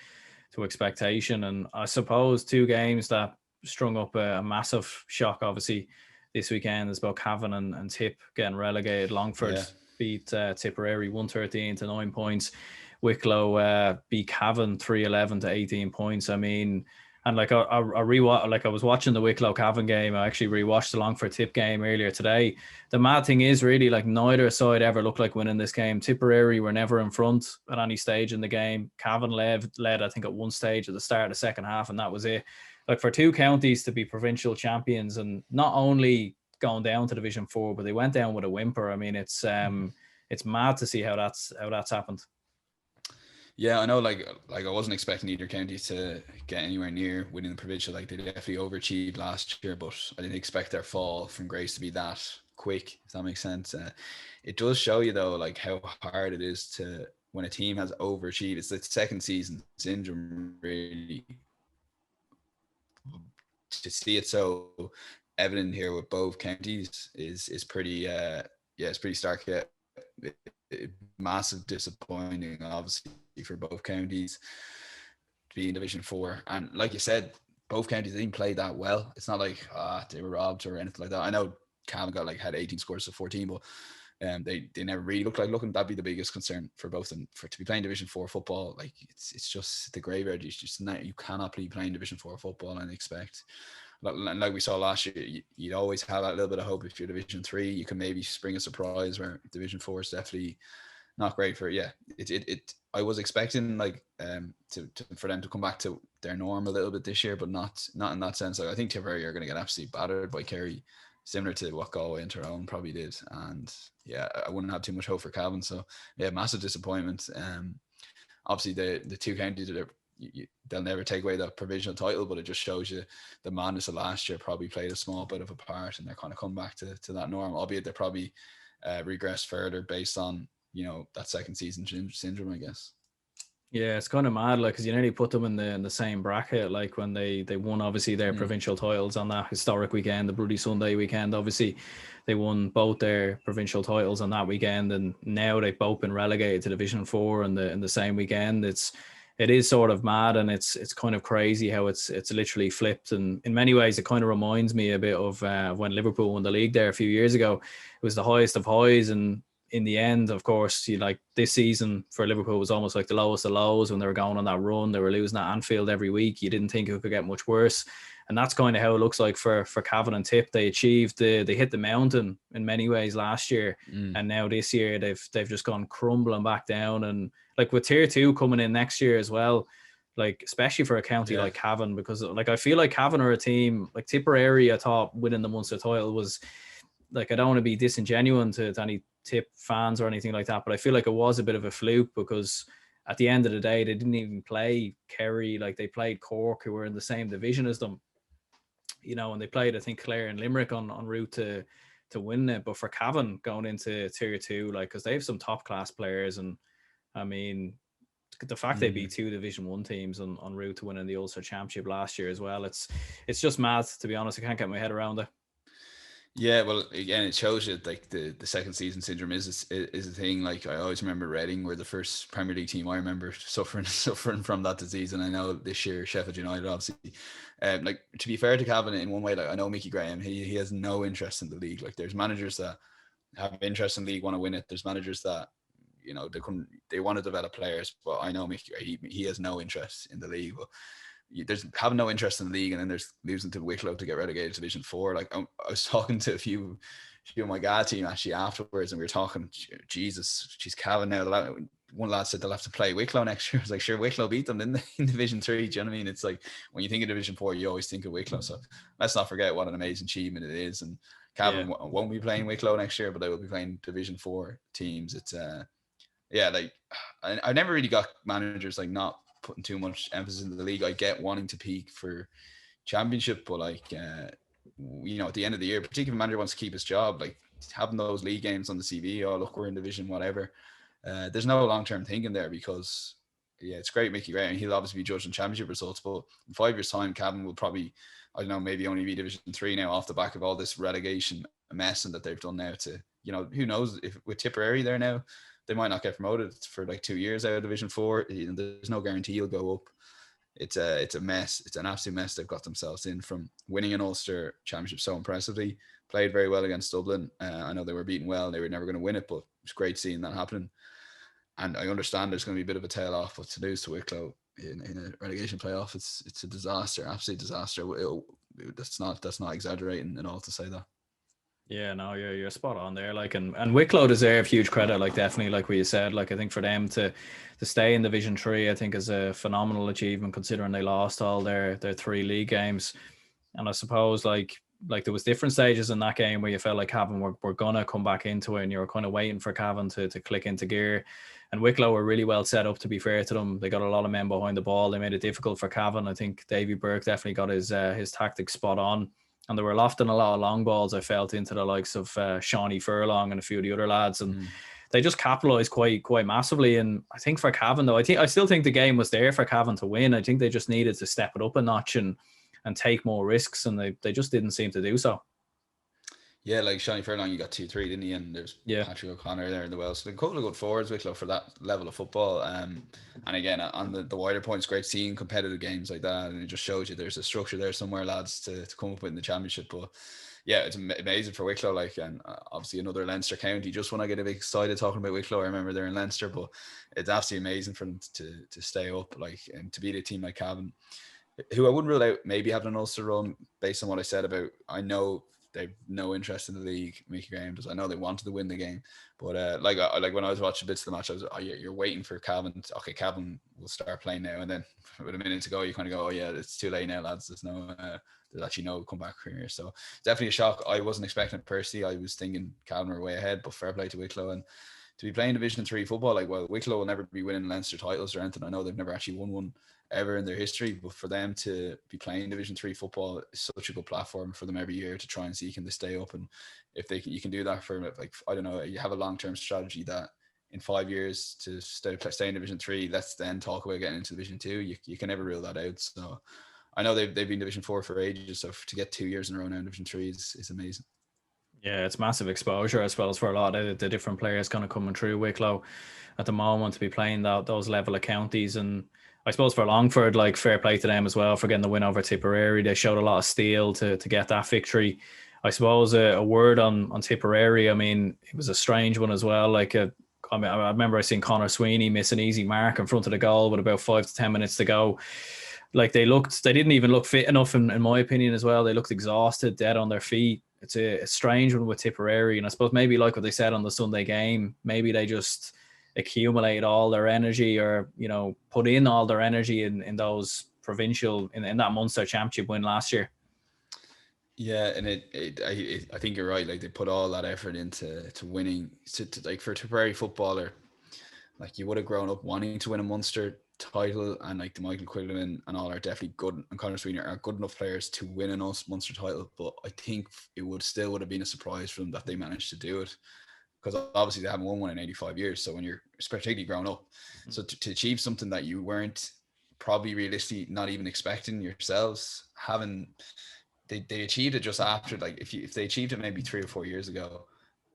expectation. And I suppose 2 games that strung up a massive shock, obviously, this weekend is about Cavan and Tipp getting relegated. Longford beat Tipperary 113 to 9 points. Wicklow beat Cavan 311 to 18 points. I mean, and like I was watching the Wicklow Cavan game. I actually rewatched the Longford Tipp game earlier today. The mad thing is really, like, neither side ever looked like winning this game. Tipperary were never in front at any stage in the game. Cavan led I think at one stage at the start of the second half, and that was it. Like, for 2 counties to be provincial champions and not only going down to Division 4, but they went down with a whimper. I mean, it's mad to see how that's happened. Yeah, I know. Like I wasn't expecting either county to get anywhere near winning the provincial. Like, they definitely overachieved last year, but I didn't expect their fall from grace to be that quick, if that makes sense. It does show you though, like, how hard it is to, when a team has overachieved. It's the second season syndrome, really. To see it so evident here with both counties is pretty it's pretty stark. Yeah, massive disappointing, obviously, for both counties to be in Division 4. And like you said, both counties didn't play that well. It's not like they were robbed or anything like that. I know Cavan had 18 scores to 14, but they never really looked like looking. That'd be the biggest concern for both of them. For to be playing Division 4 football, like, it's just the graveyard. It's just not, you cannot be playing Division 4 football and expect. Like we saw last year, you'd always have that little bit of hope. If you're Division 3, you can maybe spring a surprise, where Division 4 is definitely not great for. Yeah, it I was expecting, like, for them to come back to their norm a little bit this year, but not in that sense. Like, I think Tipperary are going to get absolutely battered by Kerry, similar to what Galway and Tyrone probably did. And yeah, I wouldn't have too much hope for Cavan. So yeah, massive disappointment. Obviously the 2 counties that they'll never take away that provisional title, but it just shows you the madness of last year probably played a small bit of a part, and they're kind of come back to that norm, albeit they probably regress further based on, you know, that second season syndrome, I guess. Yeah, it's kind of mad, like, because you nearly put them in the same bracket, like when they won obviously their provincial titles on that historic weekend, the Bloody Sunday weekend. Obviously, they won both their provincial titles on that weekend, and now they've both been relegated to Division 4 in the same weekend. It is sort of mad, and it's kind of crazy how it's literally flipped. And in many ways, it kind of reminds me a bit of when Liverpool won the league there a few years ago. It was the highest of highs, and in the end, of course, this season for Liverpool was almost like the lowest of lows when they were going on that run. They were losing at Anfield every week. You didn't think it could get much worse. And that's kind of how it looks like for Cavan and Tipp. They achieved they hit the mountain in many ways last year. And now this year they've just gone crumbling back down. And like with Tier 2 coming in next year as well, like especially for a county like Cavan, because like I feel like Cavan are a team, like Tipperary, I thought winning the Munster title was, like, I don't want to be disingenuous to any Tipp fans or anything like that, but I feel like it was a bit of a fluke, because at the end of the day, they didn't even play Kerry. Like, they played Cork, who were in the same division as them, you know, and they played, I think, Clare and Limerick en route to win it. But for Cavan going into Tier 2, like, because they have some top class players, and I mean, the fact they beat 2 Division 1 teams en route to winning the Ulster Championship last year as well, it's just mad, to be honest. I can't get my head around it. Yeah, well, again, it shows you, like, the second season syndrome is a thing. Like, I always remember Reading were the first Premier League team I remember suffering from that disease, and I know this year Sheffield United, obviously. Like, to be fair to Cavan in one way, like, I know Mickey Graham, he has no interest in the league. Like, there's managers that have interest in the league, want to win it. There's managers that, you know, they want to develop players, but I know Mickey, he has no interest in the league. But there's having no interest in the league, and then there's losing to Wicklow to get relegated to Division 4. Like, I was talking to a few of my GAA team actually afterwards, and we were talking, Jesus, she's Cavan now. One lad said they'll have to play Wicklow next year. I was like, sure, Wicklow beat them, didn't they, in Division 3? Do you know what I mean? It's like, when you think of Division 4, you always think of Wicklow. So let's not forget what an amazing achievement it is. And Cavan won't be playing Wicklow next year, but they will be playing Division 4 teams. It's like, I never really got managers like not putting too much emphasis into the league. I get wanting to peak for championship, but like, at the end of the year, particularly if a manager wants to keep his job, like having those league games on the CV, oh look, we're in division, whatever. There's no long-term thinking there, because it's great, Mickey Gray, and he'll obviously be judging championship results, but in 5 years' time, Cavan will probably, I don't know, maybe only be Division 3 now off the back of all this relegation messing that they've done now to, who knows, if with Tipperary there now, they might not get promoted for like 2 years out of Division 4. There's no guarantee you'll go up. It's a mess. It's an absolute mess they've got themselves in, from winning an Ulster championship so impressively, played very well against Dublin. I know they were beaten well, and they were never going to win it, but it's great seeing that happening. And I understand there's going to be a bit of a tail off, but to lose to Wicklow in a relegation playoff, it's a disaster, absolute disaster. That's not exaggerating at all to say that. Yeah, no, you're spot on there. Like, and Wicklow deserve huge credit. Like, definitely, like what you said. Like, I think for them to stay in Division 3, I think is a phenomenal achievement, considering they lost all their 3 league games. And I suppose like there was different stages in that game where you felt like Cavan were gonna come back into it, and you were kind of waiting for Cavan to click into gear. And Wicklow were really well set up, to be fair to them. They got a lot of men behind the ball. They made it difficult for Cavan. I think Davy Burke definitely got his tactics spot on. And they were lofting a lot of long balls, I felt, into the likes of Shawnee Furlong and a few of the other lads. And they just capitalised quite massively. And I think for Cavan, though, I still think the game was there for Cavan to win. I think they just needed to step it up a notch and take more risks. And they just didn't seem to do so. Yeah, like Shawnee Furlong, you got 2-3, didn't he? And there's Patrick O'Connor there in the well. So a couple of good forwards, Wicklow, for that level of football. And again, on the wider points, great seeing competitive games like that. And it just shows you there's a structure there somewhere, lads, to come up with in the championship. But yeah, it's amazing for Wicklow. Like, and obviously another Leinster county. Just when I get a bit excited talking about Wicklow, I remember they're in Leinster. But it's absolutely amazing for them to stay up, like, and to beat a team like Cavan, who I wouldn't rule out maybe having an Ulster run based on what I said about. I know they've no interest in the league. Mickey Graham does. I know they wanted to win the game, but like when I was watching bits of the match, I was, oh yeah, you're waiting for Cavan. Okay, Cavan will start playing now, and then with a minute to go, you kind of go, oh yeah, it's too late now, lads. There's actually no comeback here. So definitely a shock. I wasn't expecting it personally. I was thinking Cavan were way ahead, but fair play to Wicklow. And to be playing Division 3 football, like, well, Wicklow will never be winning Leinster titles or anything. I know they've never actually won one ever in their history, but for them to be playing Division 3 football is such a good platform for them every year to try and see can they stay up. And if you can do that for, like, I don't know, you have a long-term strategy that in 5 years to stay in Division 3, let's then talk about getting into Division 2. You can never rule that out. So I know they've been Division 4 for ages, so to get 2 years in a row now in Division 3 is amazing. Yeah, it's massive exposure, I suppose, for a lot of the different players kind of coming through Wicklow at the moment to be playing those level of counties. And I suppose for Longford, like, fair play to them as well for getting the win over Tipperary. They showed a lot of steel to get that victory. I suppose a word on Tipperary. I mean, it was a strange one as well. Like, I remember I seen Conor Sweeney miss an easy mark in front of the goal with about 5 to 10 minutes to go. Like, they didn't even look fit enough, in my opinion, as well. They looked exhausted, dead on their feet. It's a strange one with Tipperary. And I suppose maybe like what they said on the Sunday game, maybe they just accumulate all their energy, or, put in all their energy in those provincial, in that Munster championship win last year. Yeah, and I think you're right. Like, they put all that effort into winning. Like, for a Tipperary footballer, like, you would have grown up wanting to win a Munster title, and like the Michael Quillen and all are definitely good, and Conor Sweeney are good enough players to win a Munster title. But I think it would have been a surprise for them that they managed to do it, because obviously they haven't won one in 85 years. So when you're particularly grown up, so to achieve something that you weren't probably realistically not even expecting yourselves, they achieved it just after, like, if they achieved it maybe 3 or 4 years ago,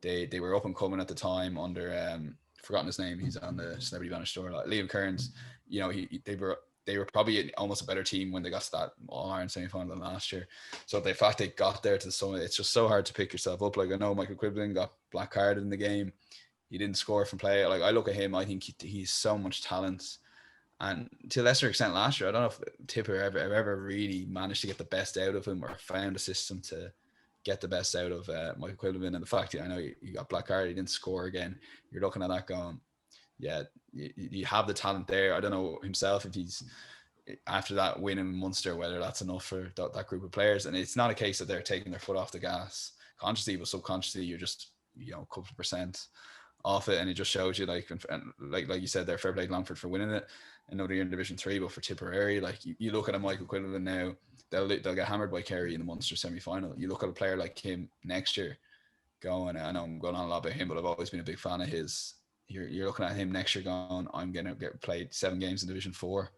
they were up and coming at the time under forgotten his name, he's on the Celebrity Banner store, like Liam Kearns. They were probably almost a better team when they got to that All-Ireland semi-final than last year. So the fact they got there to the summit, it's just so hard to pick yourself up. Like, I know Michael Quillen got black carded in the game. He didn't score from play. Like, I look at him, I think he's so much talent. And to a lesser extent last year, I don't know if Tipper ever really managed to get the best out of him or found a system to get the best out of Michael Quinlivan. And the fact that I know you got black card, he didn't score again. You're looking at that going, yeah, you have the talent there. I don't know himself if he's after that win in Munster, whether that's enough for that group of players. And it's not a case that they're taking their foot off the gas consciously, but subconsciously you're just, a couple of percent off it, and it just shows you like you said there, fair play to Longford for winning it another year in Division 3, but for Tipperary, like you look at a Michael Quinlivan now, they'll get hammered by Kerry in the Munster semi-final. You look at a player like him next year going, I know I'm going on a lot about him, but I've always been a big fan of his. You're looking at him next year going, I'm going to get played 7 games in Division 4.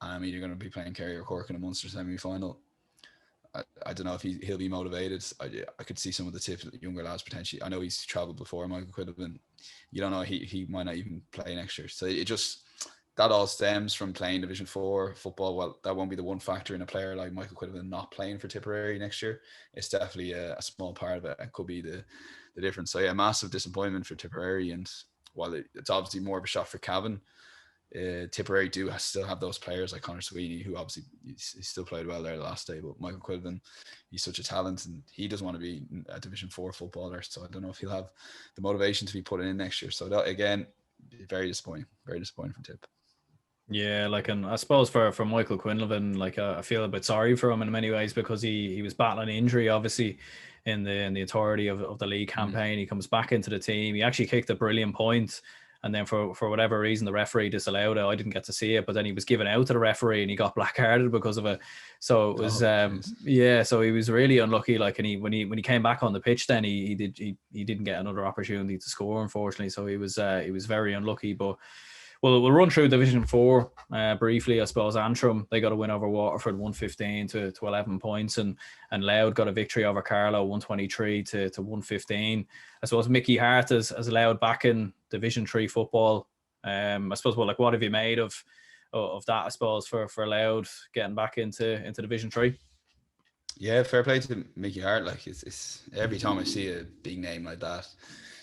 I'm either going to be playing Kerry or Cork in a Munster semi-final. I don't know if he'll be motivated. I could see some of the younger lads potentially. I know he's travelled before, Michael Quinlivan. You don't know, he might not even play next year. So it just, that all stems from playing Division 4 football. Well, that won't be the one factor in a player like Michael Quinlivan not playing for Tipperary next year. It's definitely a small part of it and could be the difference. So yeah, massive disappointment for Tipperary. And while it's obviously more of a shot for Cavan, Tipperary do still have those players like Conor Sweeney, who obviously he still played well there the last day, but Michael Quinlivan, he's such a talent and he doesn't want to be a Division 4 footballer, so I don't know if he'll have the motivation to be put in next year. So that, again, very disappointing from Tip. Yeah, like, and I suppose for Michael Quinlivan, like I feel a bit sorry for him in many ways, because he was battling injury obviously in the entirety of the league campaign. He comes back into the team, he actually kicked a brilliant point, and then for whatever reason the referee disallowed it. I didn't get to see it, but then he was given out to the referee and he got black carded because of it. So it was so he was really unlucky. Like, and when he came back on the pitch, then he didn't get another opportunity to score, unfortunately. So he was very unlucky. But we'll run through Division 4 briefly. I suppose Antrim, they got a win over Waterford 115 to 11 points, and Louth got a victory over Carlow 123 to 115. I suppose Mickey Hart has Louth back in Division 3 football. I suppose, what have you made of that, I suppose, for Louth getting back into Division 3? Yeah, fair play to Mickey Hart. Like, it's every time I see a big name like that,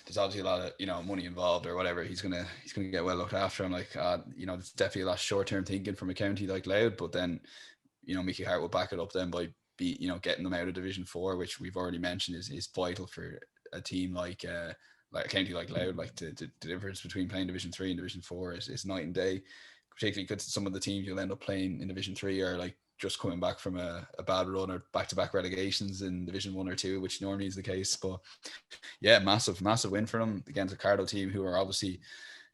there's obviously a lot of money involved or whatever. He's gonna get well looked after. I'm like, it's definitely a lot of short-term thinking from a county like Louth, but then Mickey Hart will back it up then by getting them out of Division 4, which we've already mentioned is vital for a team like a county like Louth. Like the difference between playing Division 3 and Division 4 is night and day, particularly because some of the teams you'll end up playing in Division 3 are like just coming back from a bad run or back-to-back relegations in Division 1 or 2, which normally is the case. But yeah, massive win for them against a Carlow team who are obviously,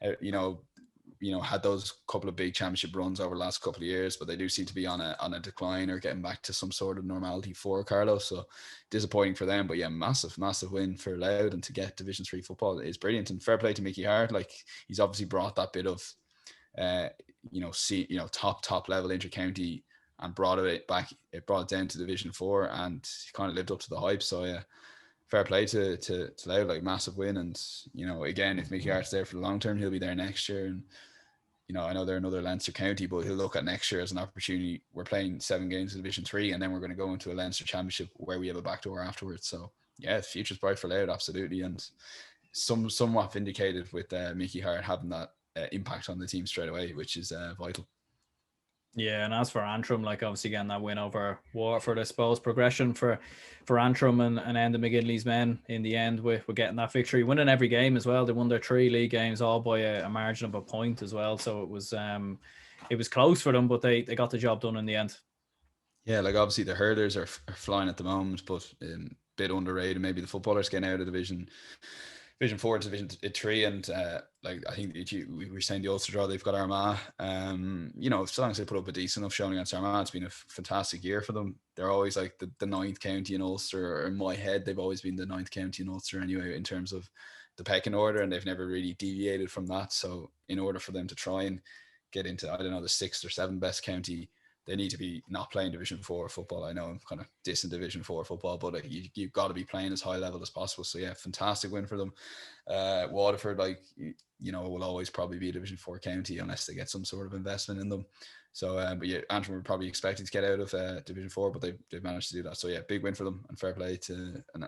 had those couple of big championship runs over the last couple of years, but they do seem to be on a decline or getting back to some sort of normality for Carlow. So disappointing for them, but yeah, massive win for Louth, and to get Division 3 football is brilliant. And fair play to Mickey Hart. Like, he's obviously brought that bit of, top level inter-county and brought it back. It brought it down to Division 4, and he kind of lived up to the hype. So yeah, fair play to Louth, like, massive win. And again, if Mickey Hart's there for the long term, he'll be there next year. And I know they're another Leinster county, but he'll look at next year as an opportunity. We're playing 7 games in Division 3, and then we're going to go into a Leinster championship where we have a backdoor afterwards. So yeah, the future's bright for Louth, absolutely. And somewhat vindicated with Mickey Hart having that impact on the team straight away, which is vital. Yeah, and as for Antrim, like, obviously getting that win over Waterford, I suppose progression for Antrim and Enda McGinley's men in the end with getting that victory, winning every game as well. They won their 3 league games all by a margin of a point as well. So it was close for them, but they got the job done in the end. Yeah, like, obviously the hurlers are flying at the moment, but a bit underrated. Maybe the footballers getting out of Division 4 to Division 3, and I think we were saying the Ulster draw, they've got Armagh. As long as they put up a decent enough showing against Armagh, it's been a fantastic year for them. They're always like the 9th county in Ulster, or in my head, they've always been the 9th county in Ulster anyway, in terms of the pecking order, and they've never really deviated from that. So in order for them to try and get into, the 6th or 7th best county, they need to be not playing Division 4 football. I know I'm kind of dissing Division 4 football, but you've got to be playing as high level as possible. So yeah, fantastic win for them. Waterford, will always probably be a Division 4 county unless they get some sort of investment in them. So, but yeah, Antrim were probably expected to get out of Division 4, but they've managed to do that. So yeah, big win for them, and fair play to. And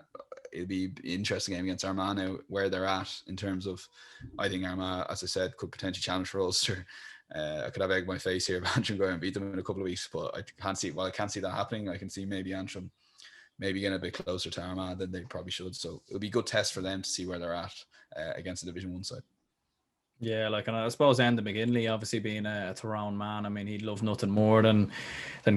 it'll be an interesting game against Armagh now, where they're at in terms of. I think Armagh, as I said, could potentially challenge for Ulster. I could have egg my face here if Antrim go and beat them in a couple of weeks, but I can't see that happening. I can see maybe Antrim maybe getting a bit closer to Armagh than they probably should. So it'll be a good test for them to see where they're at against the Division 1 side. Yeah, like, and I suppose Enda McGinley, obviously being a Tyrone man, I mean, he'd love nothing more than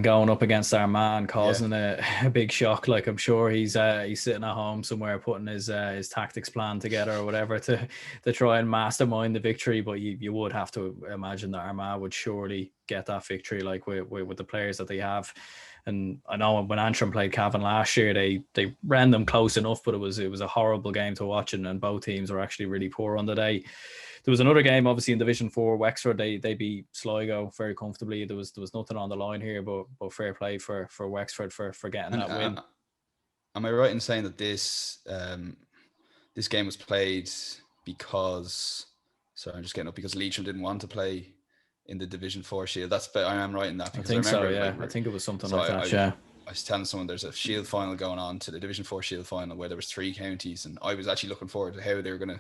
going up against Armagh and causing a big shock. Like, I'm sure he's sitting at home somewhere putting his tactics plan together or whatever to try and mastermind the victory. But you would have to imagine that Armagh would surely get that victory, like with the players that they have. And I know when Antrim played Cavan last year, they ran them close enough, but it was a horrible game to watch, and both teams were actually really poor on the day. There was another game, obviously in Division 4, Wexford. They beat Sligo very comfortably. There was nothing on the line here, but fair play for Wexford for getting that win. Am I right in saying that this game was played because Leitrim didn't want to play in the Division 4 Shield? I am right in that. I think so. Yeah, I think it was something like that. Yeah. I was telling someone there's a Shield final going on, to the Division 4 Shield final, where there was 3 counties, and I was actually looking forward to how they were going to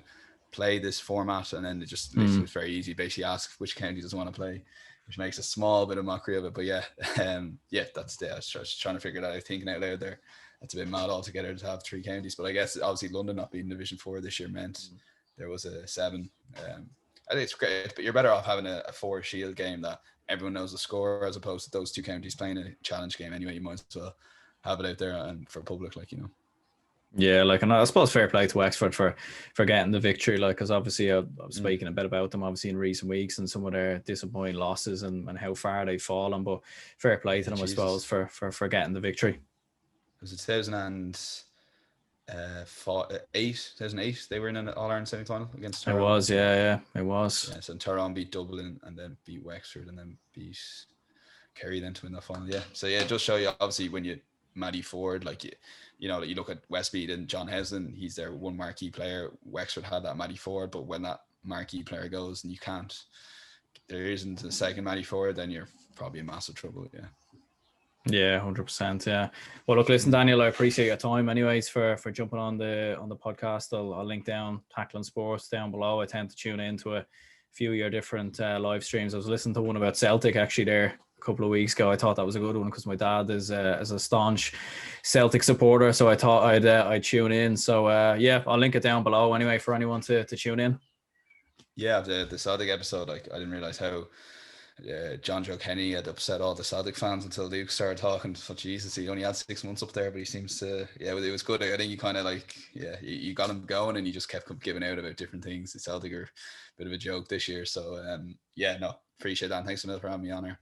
play this format, and then it was very easy. Basically ask which county doesn't want to play, which makes a small bit of mockery of it. But that's it. I was just trying to figure that out, thinking out loud there. It's a bit mad altogether to have 3 counties, but I guess obviously London not being Division 4 this year meant there was a 7. I think it's great, but you're better off having a 4 Shield game that everyone knows the score, as opposed to those 2 counties playing a challenge game anyway. You might as well have it out there and for public, like, you know. Yeah, like, and I suppose fair play to Wexford for getting the victory, like, because obviously I was speaking a bit about them obviously in recent weeks and some of their disappointing losses and how far they've fallen, but fair play to them, I suppose, for getting the victory. It was 2008 they were in an All-Ireland semi-final against Tyrone. It was, it was. Yeah, so Tyrone beat Dublin and then beat Wexford and then beat Kerry then to win that final. Yeah, so yeah, just show you, obviously, when you Matty Ford, like, you know, you look at Westmeath and John Heslin, he's their one marquee player. Wexford had that Matty Ford, but when that marquee player goes and there isn't a second Matty Ford, then you're probably in massive trouble. Yeah, 100%. Yeah. Well, look, listen, Daniel, I appreciate your time, anyways, for jumping on the podcast. I'll link down Tackling Sports down below. I tend to tune into a few of your different live streams. I was listening to one about Celtic actually there a couple of weeks ago. I thought that was a good one because my dad is a staunch Celtic supporter, so I thought I'd tune in. So I'll link it down below anyway for anyone to tune in. Yeah, the Celtic episode, like, I didn't realize how John Joe Kenny had upset all the Celtic fans until Luke started talking. So Jesus, he only had 6 months up there, but he seems to, it was good. I think you kind of you got him going, and you just kept giving out about different things. The Celtic are a bit of a joke this year, so appreciate that. And thanks a million for having me on here.